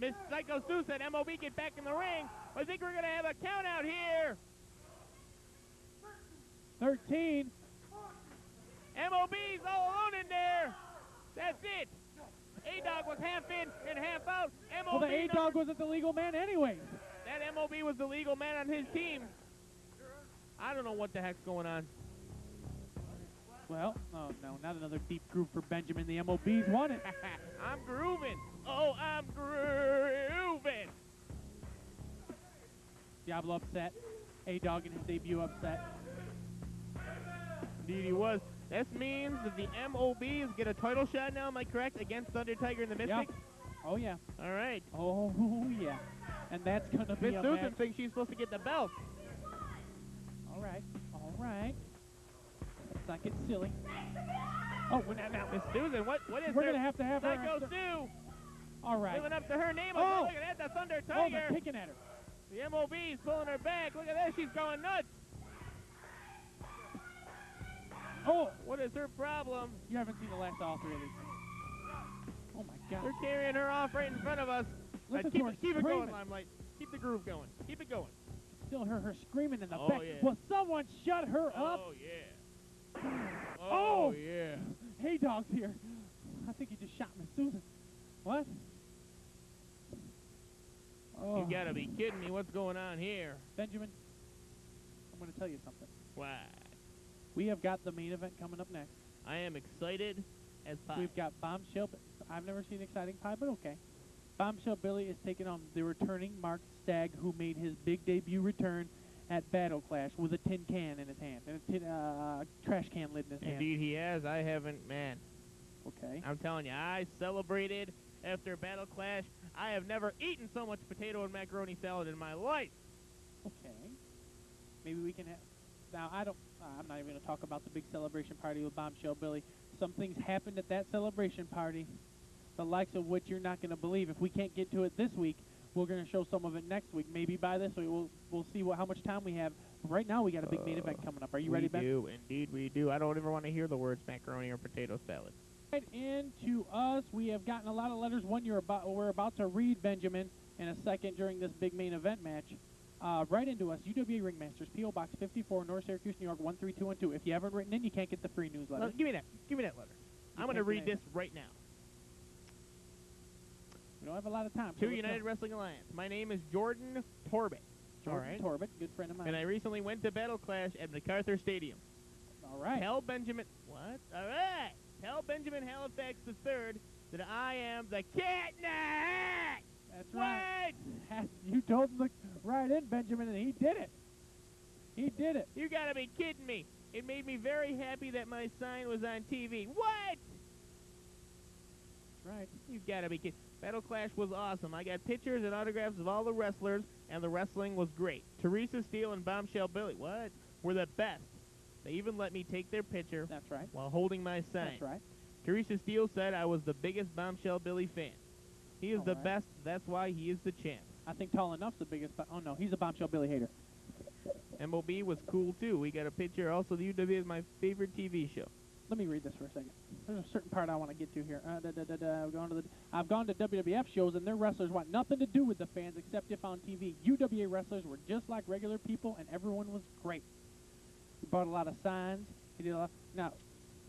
Miss Psycho Sue said, MOB, get back in the ring. I think we're going to have a count out here. 13. MOB's all alone in there. That's it. A-Dog was half in and half out. MOB Well, the A-Dog wasn't the legal man anyways. That MOB was the legal man on his team. I don't know what the heck's going on. Well, oh no, not another deep groove for Benjamin. The MOB's won it. I'm grooving. Oh, I'm grooving. Diablo upset. A-Dog in his debut upset. Indeed he was. This means that the MOBs get a title shot now, am I correct, against Thunder Tiger and the Mystic? Yeah. Oh, yeah. All right. Oh, yeah. And that's going to be Miss a Susan match. thinks she's supposed to get the belt. All right. All right. Let's not get silly. Oh, we're not now. Miss Susan, what is We're her? going to have her. Psycho Sue. All right. Living up to her name. Oh. Look at that, the Thunder Oh, Tiger. they're kicking at her. The MOB's pulling her back. Look at that, she's going nuts. Oh, What is her problem? you haven't seen the last all three of these. Oh, my God. They're carrying her off right in front of us. Listen keep to her it going, screaming. Limelight. Keep the groove going. Keep it going. Still hear her screaming in the Oh, back. yeah. Will someone shut her up? Oh, yeah. Oh. yeah. Hey, Dog's here. I think he just shot Miss Susan. What? Oh. You gotta be kidding me. What's going on here? Benjamin, I'm going to tell you something. What? We have got the main event coming up next. I am excited as pie. We've got Bombshell. I've never seen Exciting Pie, but okay. Bombshell Billy is taking on the returning Mark Stagg, who made his big debut return at Battle Clash with a tin can in his hand and a tin, trash can lid in his hand. Indeed he has. I haven't, man. Okay. I'm telling you, I celebrated after Battle Clash. I have never eaten so much potato and macaroni salad in my life. Okay. Maybe we can have... Now, I'm not even going to talk about the big celebration party with Bombshell Billy. Some things happened at that celebration party, the likes of which you're not going to believe. If we can't get to it this week, we're going to show some of it next week. Maybe by this week, we'll see how much time we have. But right now, we got a big main event coming up. Are you ready, Ben? We do. Indeed, we do. I don't ever want to hear the words macaroni or potato salad. Right into us, we have gotten a lot of letters. One we're about to read, Benjamin, in a second during this big main event match. Right into us, UWA Ringmasters, P.O. Box 54, North Syracuse, New York, 13212. If you haven't written in, you can't get the free newsletter. Give me that. Give me that letter. I'm going to read this right now. We don't have a lot of time. To United Wrestling Alliance. My name is Jordan Torbett. Jordan Torbett, good friend of mine. And I recently went to Battle Clash at MacArthur Stadium. All right. Tell Benjamin... What? All right. Tell Benjamin Halifax III that I am the cat in the hat. That's right. You told him to write in, Benjamin, and he did it. He did it. You gotta be kidding me. It made me very happy that my sign was on TV. What? That's right. You gotta be kidding. Battle Clash was awesome. I got pictures and autographs of all the wrestlers, and the wrestling was great. Teresa, Steele, and Bombshell Billy, what? Were the best. They even let me take their picture. That's right. While holding my sign. That's right. Teresa Steele said I was the biggest Bombshell Billy fan. He is the best. That's why he is the champ. I think Tall Enough's the biggest. Oh, no. He's a Bombshell Billy hater. MOB was cool, too. We got a picture. Also, the UWA is my favorite TV show. Let me read this for a second. There's a certain part I want to get to here. I've gone to WWF shows, and their wrestlers want nothing to do with the fans except if on TV. UWA wrestlers were just like regular people, and everyone was great. He bought a lot of signs. He did a lot. Now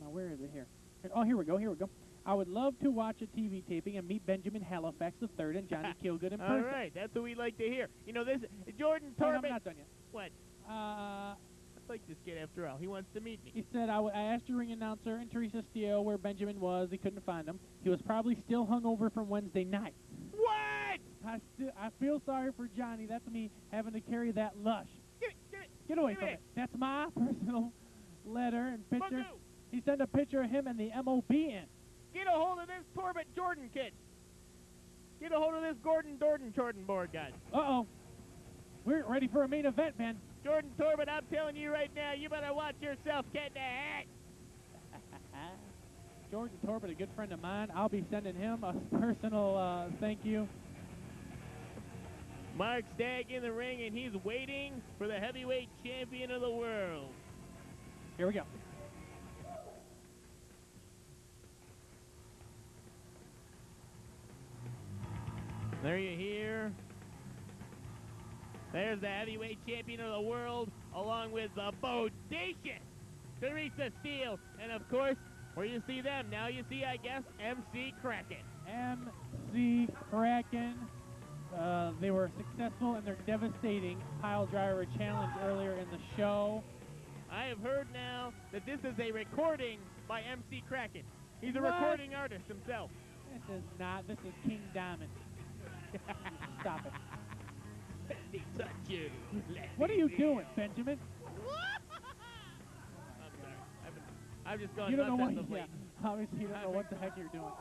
where is it here? Oh, here we go. Here we go. I would love to watch a TV taping and meet Benjamin Halifax III and Johnny Kilgood in person. All right, that's what we like to hear. You know, this Jordan Oh, Torbett. I'm not done yet. What? Uh, I like this kid after all. He wants to meet me. He said, I asked your ring announcer and Teresa Steele where Benjamin was. He couldn't find him. He was probably still hungover from Wednesday night. What? I feel sorry for Johnny. That's me having to carry that lush. Get away from it. That's my personal letter and picture. He sent a picture of him and the MOB in. Get a hold of this Torbett Jordan kid. Get a hold of this Jordan board, guys. Uh-oh. We're ready for a main event, man. Jordan Torbett, I'm telling you right now, you better watch yourself, cat in the hat. Jordan Torbett, a good friend of mine. I'll be sending him a personal thank you. Mark Stagg in the ring, and he's waiting for the heavyweight champion of the world. Here we go. There you hear. There's the heavyweight champion of the world, along with the bodacious Teresa Steele. And of course, where you see them, now you see, I guess, McCracken. McCracken. They were successful in their devastating pile driver challenge earlier in the show. I have heard now that this is a recording by McCracken. He's a What? recording artist himself. This is not. This is King Diamond. Stop it. Let me touch you. What are you doing, Benjamin? I'm sorry. I've just gone You don't know nuts what. as of late. Yeah, obviously you don't know what the heck you're doing.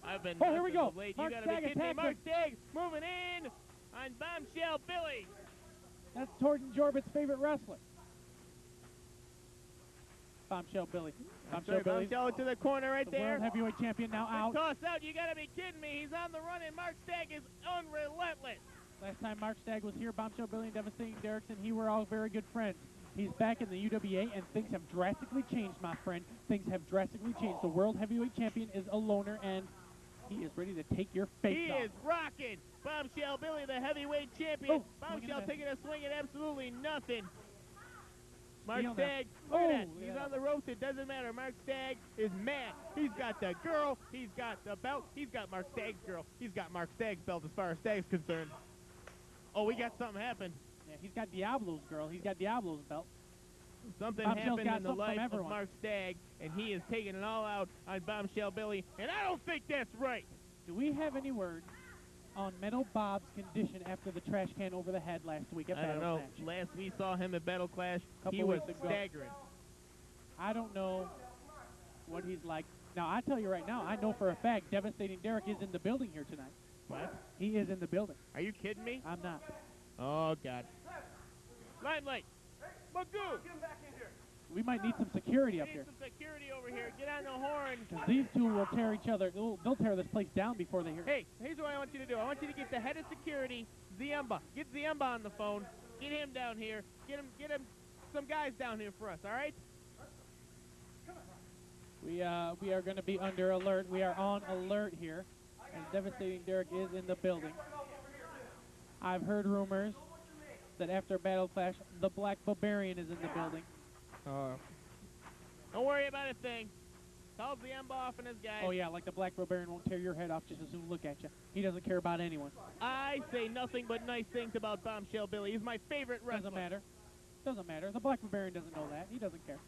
I've been Oh, here we nuts as go. of late. Mark You gotta Stagg be kidding me. attacks Mark him. Stagg moving in on Bombshell Billy. That's Jordan Jorbett's favorite wrestler. Bombshell Billy. Bombshell Billy. Bombshell to the corner right The there. world heavyweight champion now out. Toss out. You gotta be kidding me. He's on the run, and Mark Stagg is unrelentless. Last time Mark Stagg was here, Bombshell Billy and Devastating Derrickson, he were all very good friends. He's back in the UWA, and things have drastically changed, my friend. Things have drastically changed. The world heavyweight champion is a loner, and he is ready to take your face He off. is rocking. Bombshell Billy, the heavyweight champion. Oh, Bombshell taking a swing at absolutely nothing. Mark Steele now. Stagg, look at that. Oh, He's yeah. on the ropes. It doesn't matter. Mark Stagg is mad. He's got the girl. He's got the belt. He's got Mark Stagg's girl. He's got Mark Stagg's belt as far as Stagg's concerned. Oh, we got something happen. Yeah, he's got Diablo's girl. He's got Diablo's belt. Something Bombshell's happened got in the something from life of everyone. Mark Stagg, and he is taking it all out on Bombshell Billy, and I don't think that's right. Do we have any word on Metal Bob's condition after the trash can over the head last week at I don't Battle know. Match? Last we saw him at Battle Clash, Couple he was weeks ago. staggering. I don't know what he's like. Now, I tell you right now, I know for a fact Devastating Derek is in the building here tonight. What? He is in the building. Are you kidding me? I'm not. Oh, God. Limelight. Magoo. We might need some security We up need here. some security over here. Get on the horn. Because these two will tear each other. They'll tear this place down before they hear. Hey, here's what I want you to do. I want you to get the head of security, Ziemba. Get Ziemba on the phone. Get him down here. Get him some guys down here for us, all right? We are going to be under alert. We are on alert here. And Devastating Derek is in the building. I've heard rumors that after Battle Clash, the Black Barbarian is in the building. Don't worry about a thing. Call Ziemba off and his guys. Oh, yeah, like the Black Barbarian won't tear your head off just as soon as look at you. He doesn't care about anyone. I say nothing but nice things about Bombshell Billy. He's my favorite wrestler. Doesn't matter. Doesn't matter. The Black Barbarian doesn't know that. He doesn't care.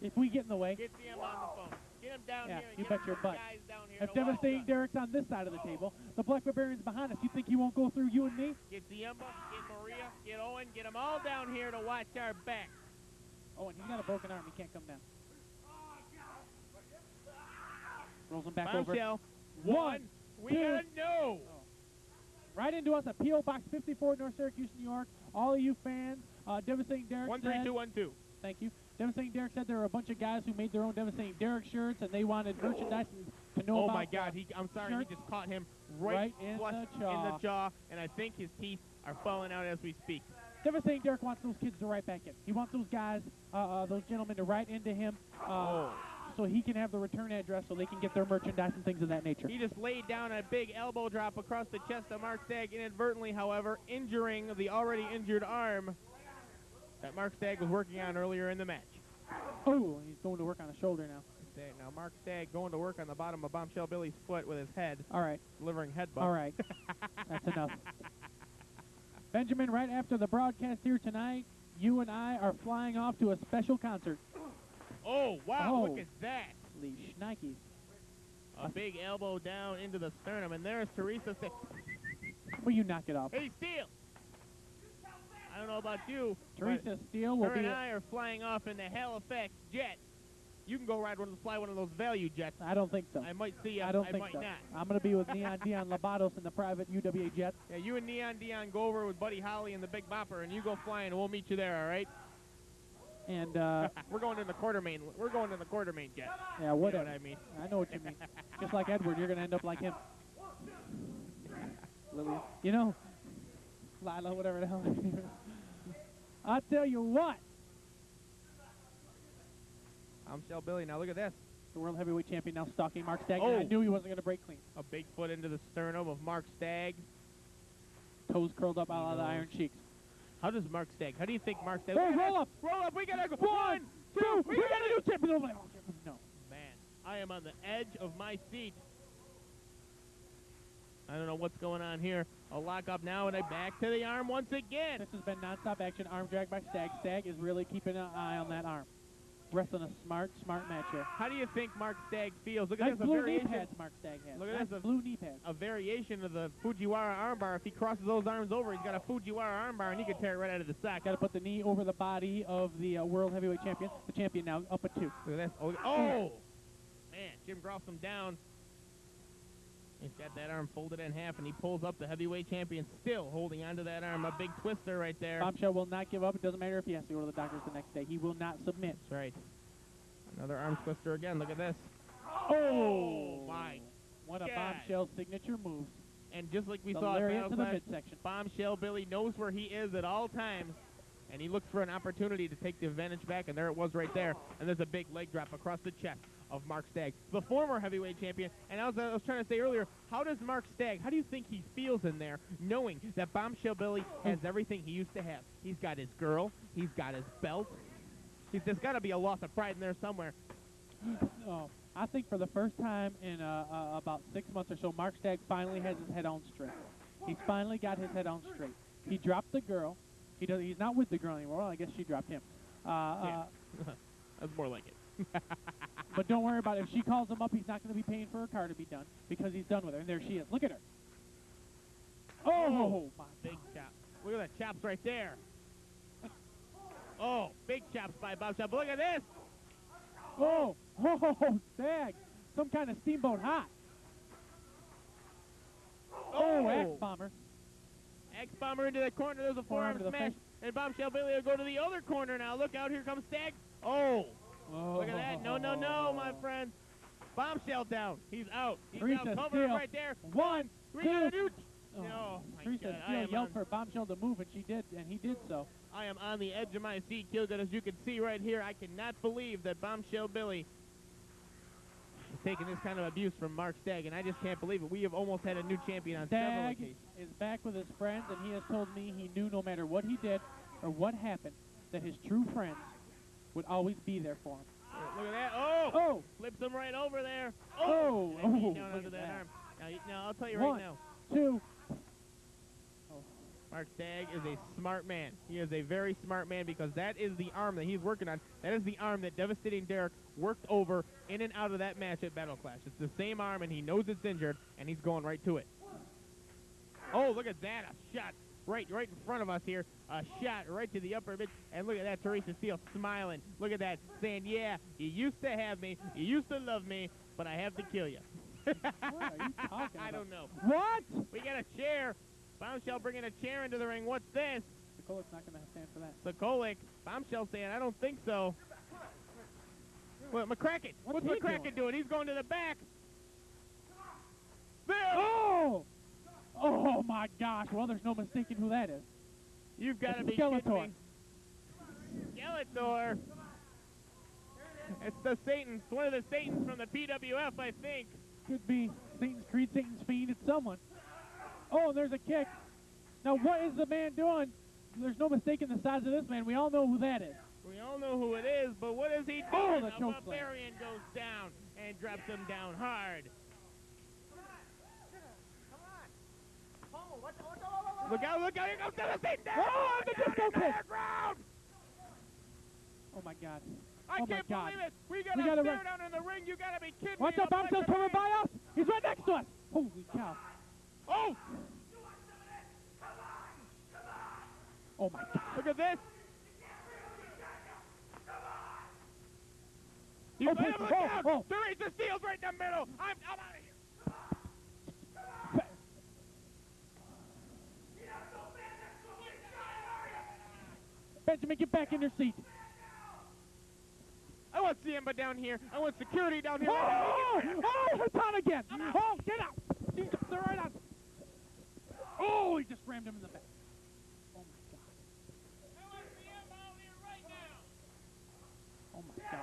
If we get in the way, Get Ziemba on the phone. Get him down yeah, here. And you get bet him your some butt. guys down here If to watch Devastating us. Derek's on this side of the table, the Black Barbarian's behind us. You think he won't go through you and me? Get Ziemba, get Maria, get Owen, get them all down here to watch our back. Oh, and he's got a broken arm. He can't come down. Rolls him back over. Bombshell. One, We two. gotta know. Right into us at P.O. Box 54, North Syracuse, New York. All of you fans, Devastating Derek said... 13212. Thank you. Devastating Derek said there were a bunch of guys who made their own Devastating Derek shirts, and they wanted merchandise to know Oh about... my God! I'm sorry. shirt. He just caught him Right right, in flush the jaw. in the jaw, and I think his teeth are falling out as we speak. Devastating Derek wants those kids to write back in. He wants those guys, those gentlemen to write into him so he can have the return address so they can get their merchandise and things of that nature. He just laid down a big elbow drop across the chest of Mark Stagg, inadvertently, however, injuring the already injured arm that Mark Stagg was working on earlier in the match. Oh, he's going to work on the shoulder now. Now Mark Stagg going to work on the bottom of Bombshell Billy's foot with his head, All right. delivering headbutts. All right. That's enough. Benjamin, right after the broadcast here tonight, you and I are flying off to a special concert. Oh, wow, Oh. look at that. Lee Schneikes. A big elbow down into the sternum, and there's Teresa. Will you knock it off? Hey, Steele. I don't know about you. Teresa Steele will her be. and I are flying off in the Halifax jet. You can go fly one of those value jets. I don't think so. I might see you. I don't think might so. not. I'm going to be with Neon Dion Labados in the private UWA jet. Yeah, you and Neon Dion go over with Buddy Holly and the Big Bopper, and you go flying, and we'll meet you there. All right? And we're going in the Quartermain. We're going in the Quartermain jet. yeah, whatever. You know what I mean? I know what you mean. Just like Edward, you're going to end up like him. Lillian. You know, Lila, whatever the hell. I'll tell you what. Bombshell Billy. Now look at this. The world heavyweight champion now stalking Mark Stagg. Oh. I knew he wasn't going to break clean. A big foot into the sternum of Mark Stagg. Toes curled up out of the iron cheeks. How does Mark Stagg? How do you think Mark Stagg? Oh, roll up! Roll up! We gotta go. 1, 2, we got a new champion. No. Man, I am on the edge of my seat. I don't know what's going on here. A lock up now, and I back to the arm once again. This has been nonstop action. Arm drag by Stagg. Stagg is really keeping an eye on that arm. Wrestling a smart match here. How do you think Mark Stagg feels? Look at Nice this. blue knee pads Mark Stagg has. Look at Nice this. blue knee pads. A variation of the Fujiwara armbar. If he crosses those arms over, he's got a Fujiwara armbar, and he can tear it right out of the sock. Got to put the knee over the body of the world heavyweight champion. The champion now up at 2. Look at this. Oh! Man, Jim Gross him down. He's got that arm folded in half, and he pulls up the heavyweight champion, still holding onto that arm. A big twister right there. Bombshell will not give up. It doesn't matter if he has to go to the doctors the next day. He will not submit. That's right. Another arm twister again. Look at this. Oh! My What a God. Bombshell signature move. And just like we The saw at lariat Battle to the Clash, midsection. Bombshell Billy knows where he is at all times, and he looks for an opportunity to take the advantage back, and there it was right there. And there's a big leg drop across the chest of Mark Stagg, the former heavyweight champion. And I was trying to say earlier, how does Mark Stagg, how do you think he feels in there, knowing that Bombshell Billy has everything he used to have? He's got his girl, he's got his belt. There's got to be a loss of pride in there somewhere. Oh, I think for the first time in about 6 months or so, Mark Stagg finally has his head on straight. He's finally got his head on straight. He dropped the girl. He's not with the girl anymore. Well, I guess she dropped him. Yeah. That's more like it. But don't worry about it. If she calls him up, he's not going to be paying for her car to be done because he's done with her. And there she is. Look at her. Oh, my Big chop. Look at the chops right there. Oh, big chops by Bombshell. But look at this. Oh, Stagg. Some kind of steamboat hot. Oh, axe bomber. Axe bomber into the corner. There's a forearm to the smash. face. And Bombshell Billy will go to the other corner now. Look out. Here comes Stagg. Oh. Look at that. No, my friend. Bombshell down. He's out. He's Teresa out. Cover him Steele. right there. 1, We 2. got a dude. Oh, Oh, my Teresa God. Steele yelled for Bombshell to move, and she did, and he did so. I am on the edge of my seat, Kilgut, as you can see right here. I cannot believe that Bombshell Billy is taking this kind of abuse from Mark Stagg, and I just can't believe it. We have almost had a new champion on several Stagg occasions. is back with his friends, and he has told me he knew no matter what he did or what happened, that his true friends would always be there for him. Look at that. Oh! Oh! Flips him right over there. Oh! And he Oh, down look under at that that. arm. Now, I'll tell you 1, right now. 2. Mark Stagg is a smart man. He is a very smart man because that is the arm that he's working on. That is the arm that Devastating Derek worked over in and out of that match at Battle Clash. It's the same arm, and he knows it's injured, and he's going right to it. Oh, look at that. A shot right in front of us here. A shot right to the upper mid. And look at that, Teresa Steele smiling. Look at that, saying, yeah, you used to have me. You used to love me, but I have to kill you. What are you talking about? I don't know. What? We got a chair. Bombshell bringing a chair into the ring. What's this? Sokolik's not going to stand for that. Sokolik. Bombshell saying, I don't think so. Well, McCracken. What's he McCracken doing? He's going to the back. There. Oh! Oh, my gosh. Well, there's no mistaking who that is. You've got to It's be kidding Skeletor. me. Skeletor. It's the Satans. One of the Satans from the PWF, I think. Could be Satan's Creed, Satan's Fiend. It's someone. Oh, there's a kick. Now, what is the man doing? There's no mistaking the size of this man. We all know who that is. We all know who it is, but what is he doing? Oh, the A choke slam. Barbarian goes down and drops him down hard. Look out, here comes Devastating! Oh, the disco kick! Ground! Oh, my God. I Oh, my can't God. believe it! We got We a gotta stare run. down in the ring, you gotta be kidding Watch me! out, Bombshell's coming by us. He's right next to us. Holy cow. Oh! Oh, my God. Look at this. You Okay, look out. oh. Teresa Steele's right in the middle. I'm out of here. Benjamin, get back in your seat. I want Ciampa down here. I want security down here. Oh, it's on again. Oh, get out. Jesus, they're right on. Oh, he just rammed him in the back. Oh, my God. I want Ciampa out here right now. Oh, my God.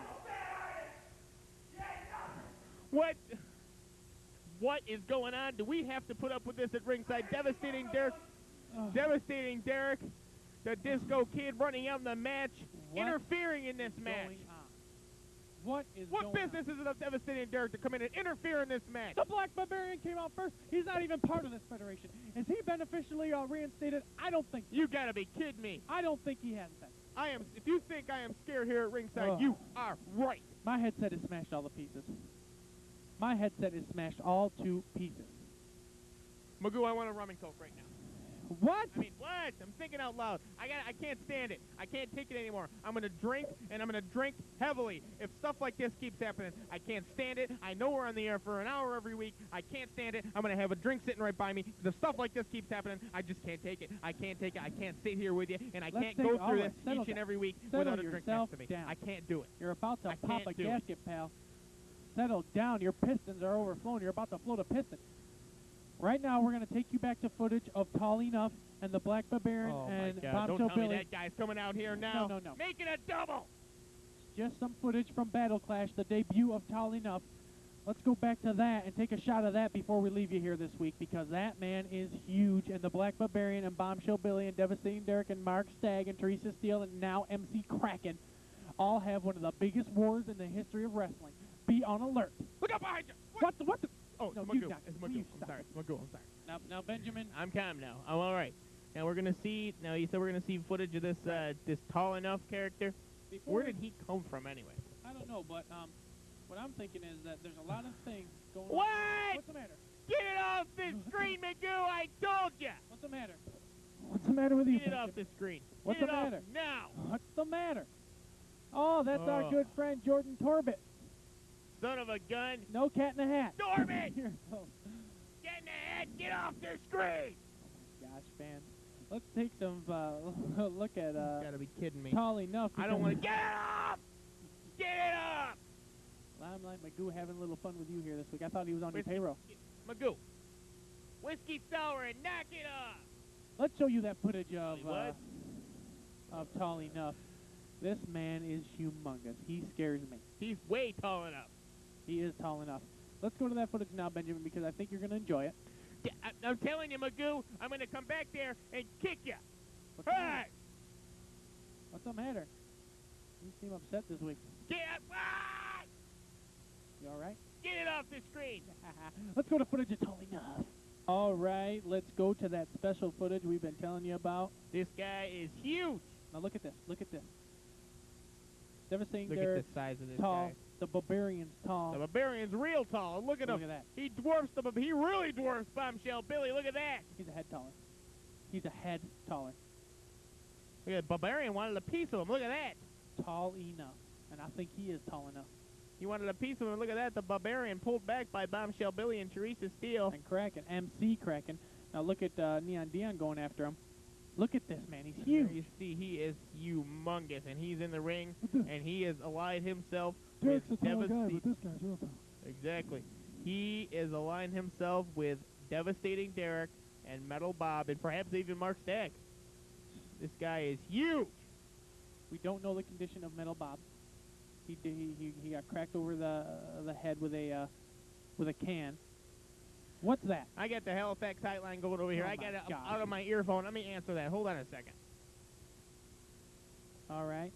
What is going on? Do we have to put up with this at ringside? Devastating Derek. Devastating Derek. The Disco Kid running out in the match. Interfering in this match. What is What going business is it of Devastating Derek to come in and interfere in this match? The Black Barbarian came out first. He's not even part of this federation. Is he beneficially reinstated? I don't think so. You gotta be kidding me. I don't think he has been. I am. If you think I am scared here at ringside, you are right. My headset is smashed all to pieces. My headset is smashed all to pieces. Magoo, I want a rum and coke right now. What? I mean, what? I'm thinking out loud. I can't stand it. I can't take it anymore. I'm gonna drink, and I'm gonna drink heavily. If stuff like this keeps happening, I can't stand it. I know we're on the air for an hour every week. I can't stand it. I'm gonna have a drink sitting right by me. Because if stuff like this keeps happening, I just can't take it. I can't take it. I can't sit here with you, and I can't go through this each and every week without a drink next to me. Down. I can't do it. You're about to I pop can't a do gasket, pal. Settle down. Your pistons are overflowing. You're about to float a piston. Right now, we're going to take you back to footage of Tall Enough and the Black Barbarian and Bombshell Don't tell Billy. me that guy's coming out here now. No. Make it a double. Just some footage from Battle Clash, the debut of Tall Enough. Let's go back to that and take a shot of that before we leave you here this week, because that man is huge. And the Black Barbarian and Bombshell Billy and Devastating Derek and Mark Stagg and Teresa Steele and now MC Kraken all have one of the biggest wars in the history of wrestling. Be on alert. Look up behind you. What the? Oh, No, it's you Magoo. got it. It's Will Magoo. you I'm stop sorry. it? Magoo, I'm sorry. Now, Benjamin. I'm calm now. I'm all right. Now we're gonna see. Now you said we're gonna see footage of this this Tall Enough character. Where did he come from anyway? I don't know, but what I'm thinking is that there's a lot of things going What? on. What's the matter? Get it off the screen, Magoo! I told ya. What's the matter? What's the matter with you? Get it off the screen. What's Get the it off matter? now? What's the matter? Oh, that's our Oh. good friend Jordan Torbett. Son of a gun! No cat in the hat. Torbett! Here, so, Get in the head! Get off the screen! gosh, fans. Let's take some look at You gotta be kidding me. Tall Enough. I don't want to because get it off. Get it off! Limelight Magoo having a little fun with you here this week. I thought he was on your Whiskey- payroll. Magoo, whiskey sour and knock it off. Let's show you that footage of What? Tall Enough. This man is humongous. He scares me. He's way tall enough. He is tall enough. Let's go to that footage now, Benjamin, because I think you're going to enjoy it. I'm telling you, Magoo, I'm gonna come back there and kick you. What's the Hey! matter? What's the matter? You seem upset this week. Get ah! You all right? Get it off the screen. Let's go to footage of Tall Enough. All right, let's go to that special footage we've been telling you about. This guy is huge. Now look at this. Look at this. Devastating Look Derek, at the size of this tall. guy. The Barbarian's tall. The Barbarian's real tall. Look at Look him. at that. He dwarfs he really dwarfs Bombshell Billy. Look at that. He's a head taller. He's a head taller. Look at Barbarian wanted a piece of him. Look at that. Tall enough. And I think he is tall enough. He wanted a piece of him. Look at that. The Barbarian pulled back by Bombshell Billy and Teresa Steele. And Kraken, MC Kraken. Now look at Neon Dion going after him. Look at this man. He's huge. You see, he is humongous, and he's in the ring, and he has allied himself Derek's with a tall guy, Devastating. but this guy's real tall. Exactly. He is aligned himself with Devastating Derek and Metal Bob, and perhaps even Mark Stagg. This guy is huge. We don't know the condition of Metal Bob. He got cracked over the head with a can. What's that? I got the Halifax hotline going over here. Oh I got my it gosh. out of my earphone. Let me answer that. Hold on a second. All right.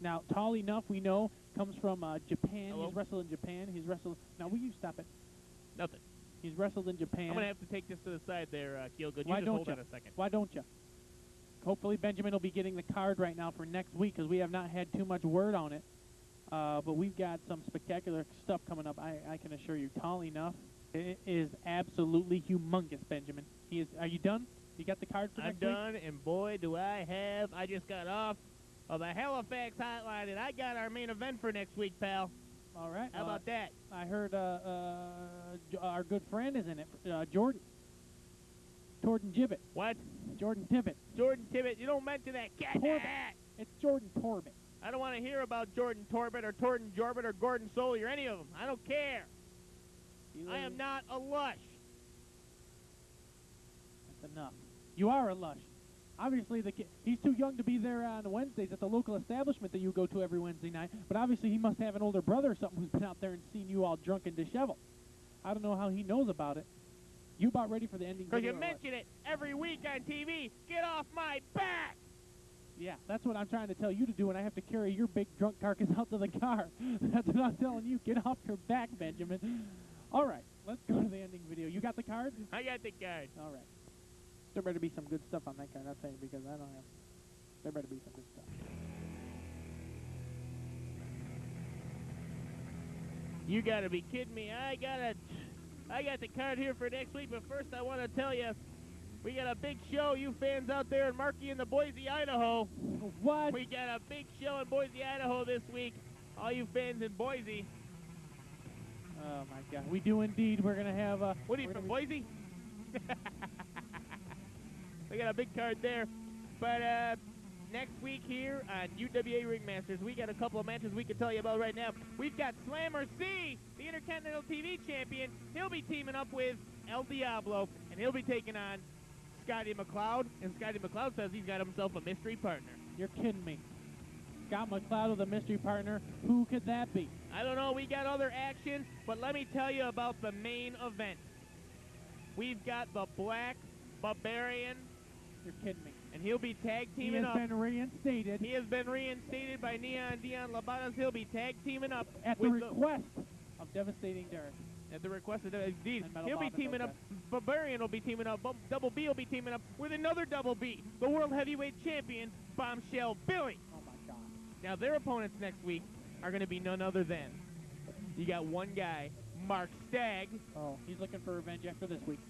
Now, Tall Enough, we know, comes from Japan. Hello? He's wrestled in Japan. He's wrestled... Now, will you stop it? Nothing. He's wrestled in Japan. I'm going to have to take this to the side there, Keelgood. You Why just don't hold you? on a second. Why don't you? Hopefully, Benjamin will be getting the card right now for next week, because we have not had too much word on it. But we've got some spectacular stuff coming up, I can assure you. Tall Enough. It is absolutely humongous, Benjamin. He is. Are you done? You got the card for I'm next week? done, and boy, do I have. I just got off of the Halifax hotline, and I got our main event for next week, pal. All right. How about that? I heard our good friend is in it, Jordan. Jordan Gibbet. What? Jordan Tibbet. Jordan Tibbet, you don't mention that. Get Torbett. that! It's Jordan Torbett. I don't want to hear about Jordan Torbett or Torton Jorbett or Gordon Soley or any of them. I don't care. I am not a lush. That's enough. You are a lush. Obviously, he's too young to be there on Wednesdays at the local establishment that you go to every Wednesday night, but obviously he must have an older brother or something who's been out there and seen you all drunk and disheveled. I don't know how he knows about it. You about ready for the ending Because video? you mention it every week on TV. Get off my back! Yeah, that's what I'm trying to tell you to do, and I have to carry your big drunk carcass out to the car. That's what I'm telling you. Get off your back, Benjamin. All right, let's go to the ending video. You got the card? I got the card. All right. There better be some good stuff on that card, I'll tell you, because I don't have... There better be some good stuff. You gotta be kidding me. I got the card here for next week, but first I want to tell you, we got a big show, you fans out there in Markey in the Boise, Idaho. What? We got a big show in Boise, Idaho this week. All you fans in Boise. Oh, my God. We do indeed. We're going to have a... What are you, from Boise? We got a big card there. But next week here on UWA Ringmasters, we got a couple of matches we can tell you about right now. We've got Slammer C, the Intercontinental TV champion. He'll be teaming up with El Diablo, and he'll be taking on Scotty McLeod. And Scotty McLeod says he's got himself a mystery partner. You're kidding me. Scott McLeod with a mystery partner. Who could that be? I don't know. We got other action, but let me tell you about the main event. We've got the Black Barbarian. You're kidding me. And he'll be tag teaming up. He has been reinstated. He has been reinstated by Neon Dion Labadas. He'll be tag teaming up at the request of Devastating Derek. At the request of indeed. And He'll be teaming up. Barbarian will be teaming up. Double B will be teaming up with another Double B, the World Heavyweight Champion, Bombshell Billy. Oh my God. Now their opponents next week are going to be none other than, you got one guy, Mark Stagg. Oh, he's looking for revenge after this week.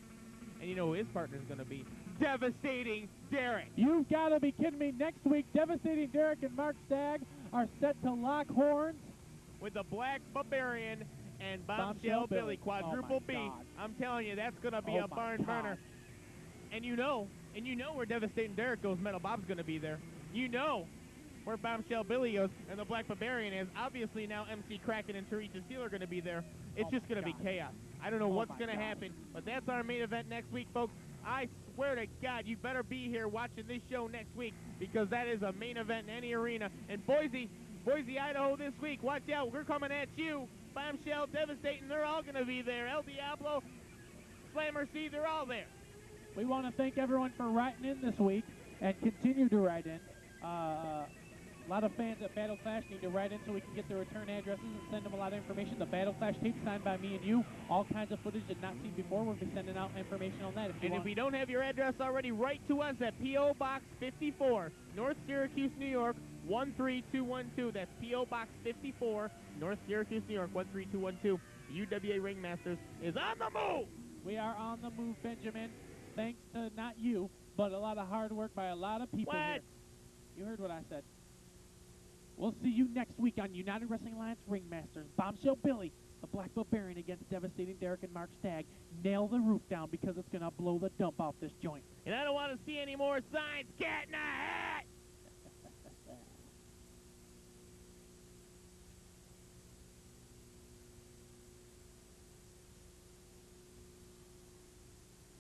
And you know who his partner's going to be? Devastating Derek. You've got to be kidding me. Next week, Devastating Derek and Mark Stagg are set to lock horns with the Black Barbarian and Bombshell Billy. Quadruple B. I'm telling you, that's going to be a barn burner. And you know where Devastating Derek goes, Metal Bob's going to be there. You know where Bombshell Billy goes and the Black Barbarian is. Obviously now MC Kraken and Teresa Steele are going to be there. It's just going to be chaos. I don't know what's going to happen, but that's our main event next week, folks. I swear to God, you better be here watching this show next week, because that is a main event in any arena. And Boise, Idaho this week, watch out, we're coming at you. Bombshell, Devastating, they're all going to be there. El Diablo, Slammer C, they're all there. We want to thank everyone for writing in this week and continue to write in. A lot of fans at Battle Clash need to write in so we can get their return addresses and send them a lot of information. The Battle Clash tape signed by me and you, all kinds of footage that not seen before. We'll be sending out information on that. If we don't have your address already, write to us at P.O. Box 54, North Syracuse, New York, 13212. That's P.O. Box 54, North Syracuse, New York, 13212. UWA Ringmasters is on the move! We are on the move, Benjamin. Thanks to not you, but a lot of hard work by a lot of people here. You heard what I said. We'll see you next week on United Wrestling Alliance Ringmasters. Bombshell Billy, the Black Barbarian against Devastating Derek and Mark Stagg. Nail the roof down because it's going to blow the dump off this joint. And I don't want to see any more signs. Cat in a hat!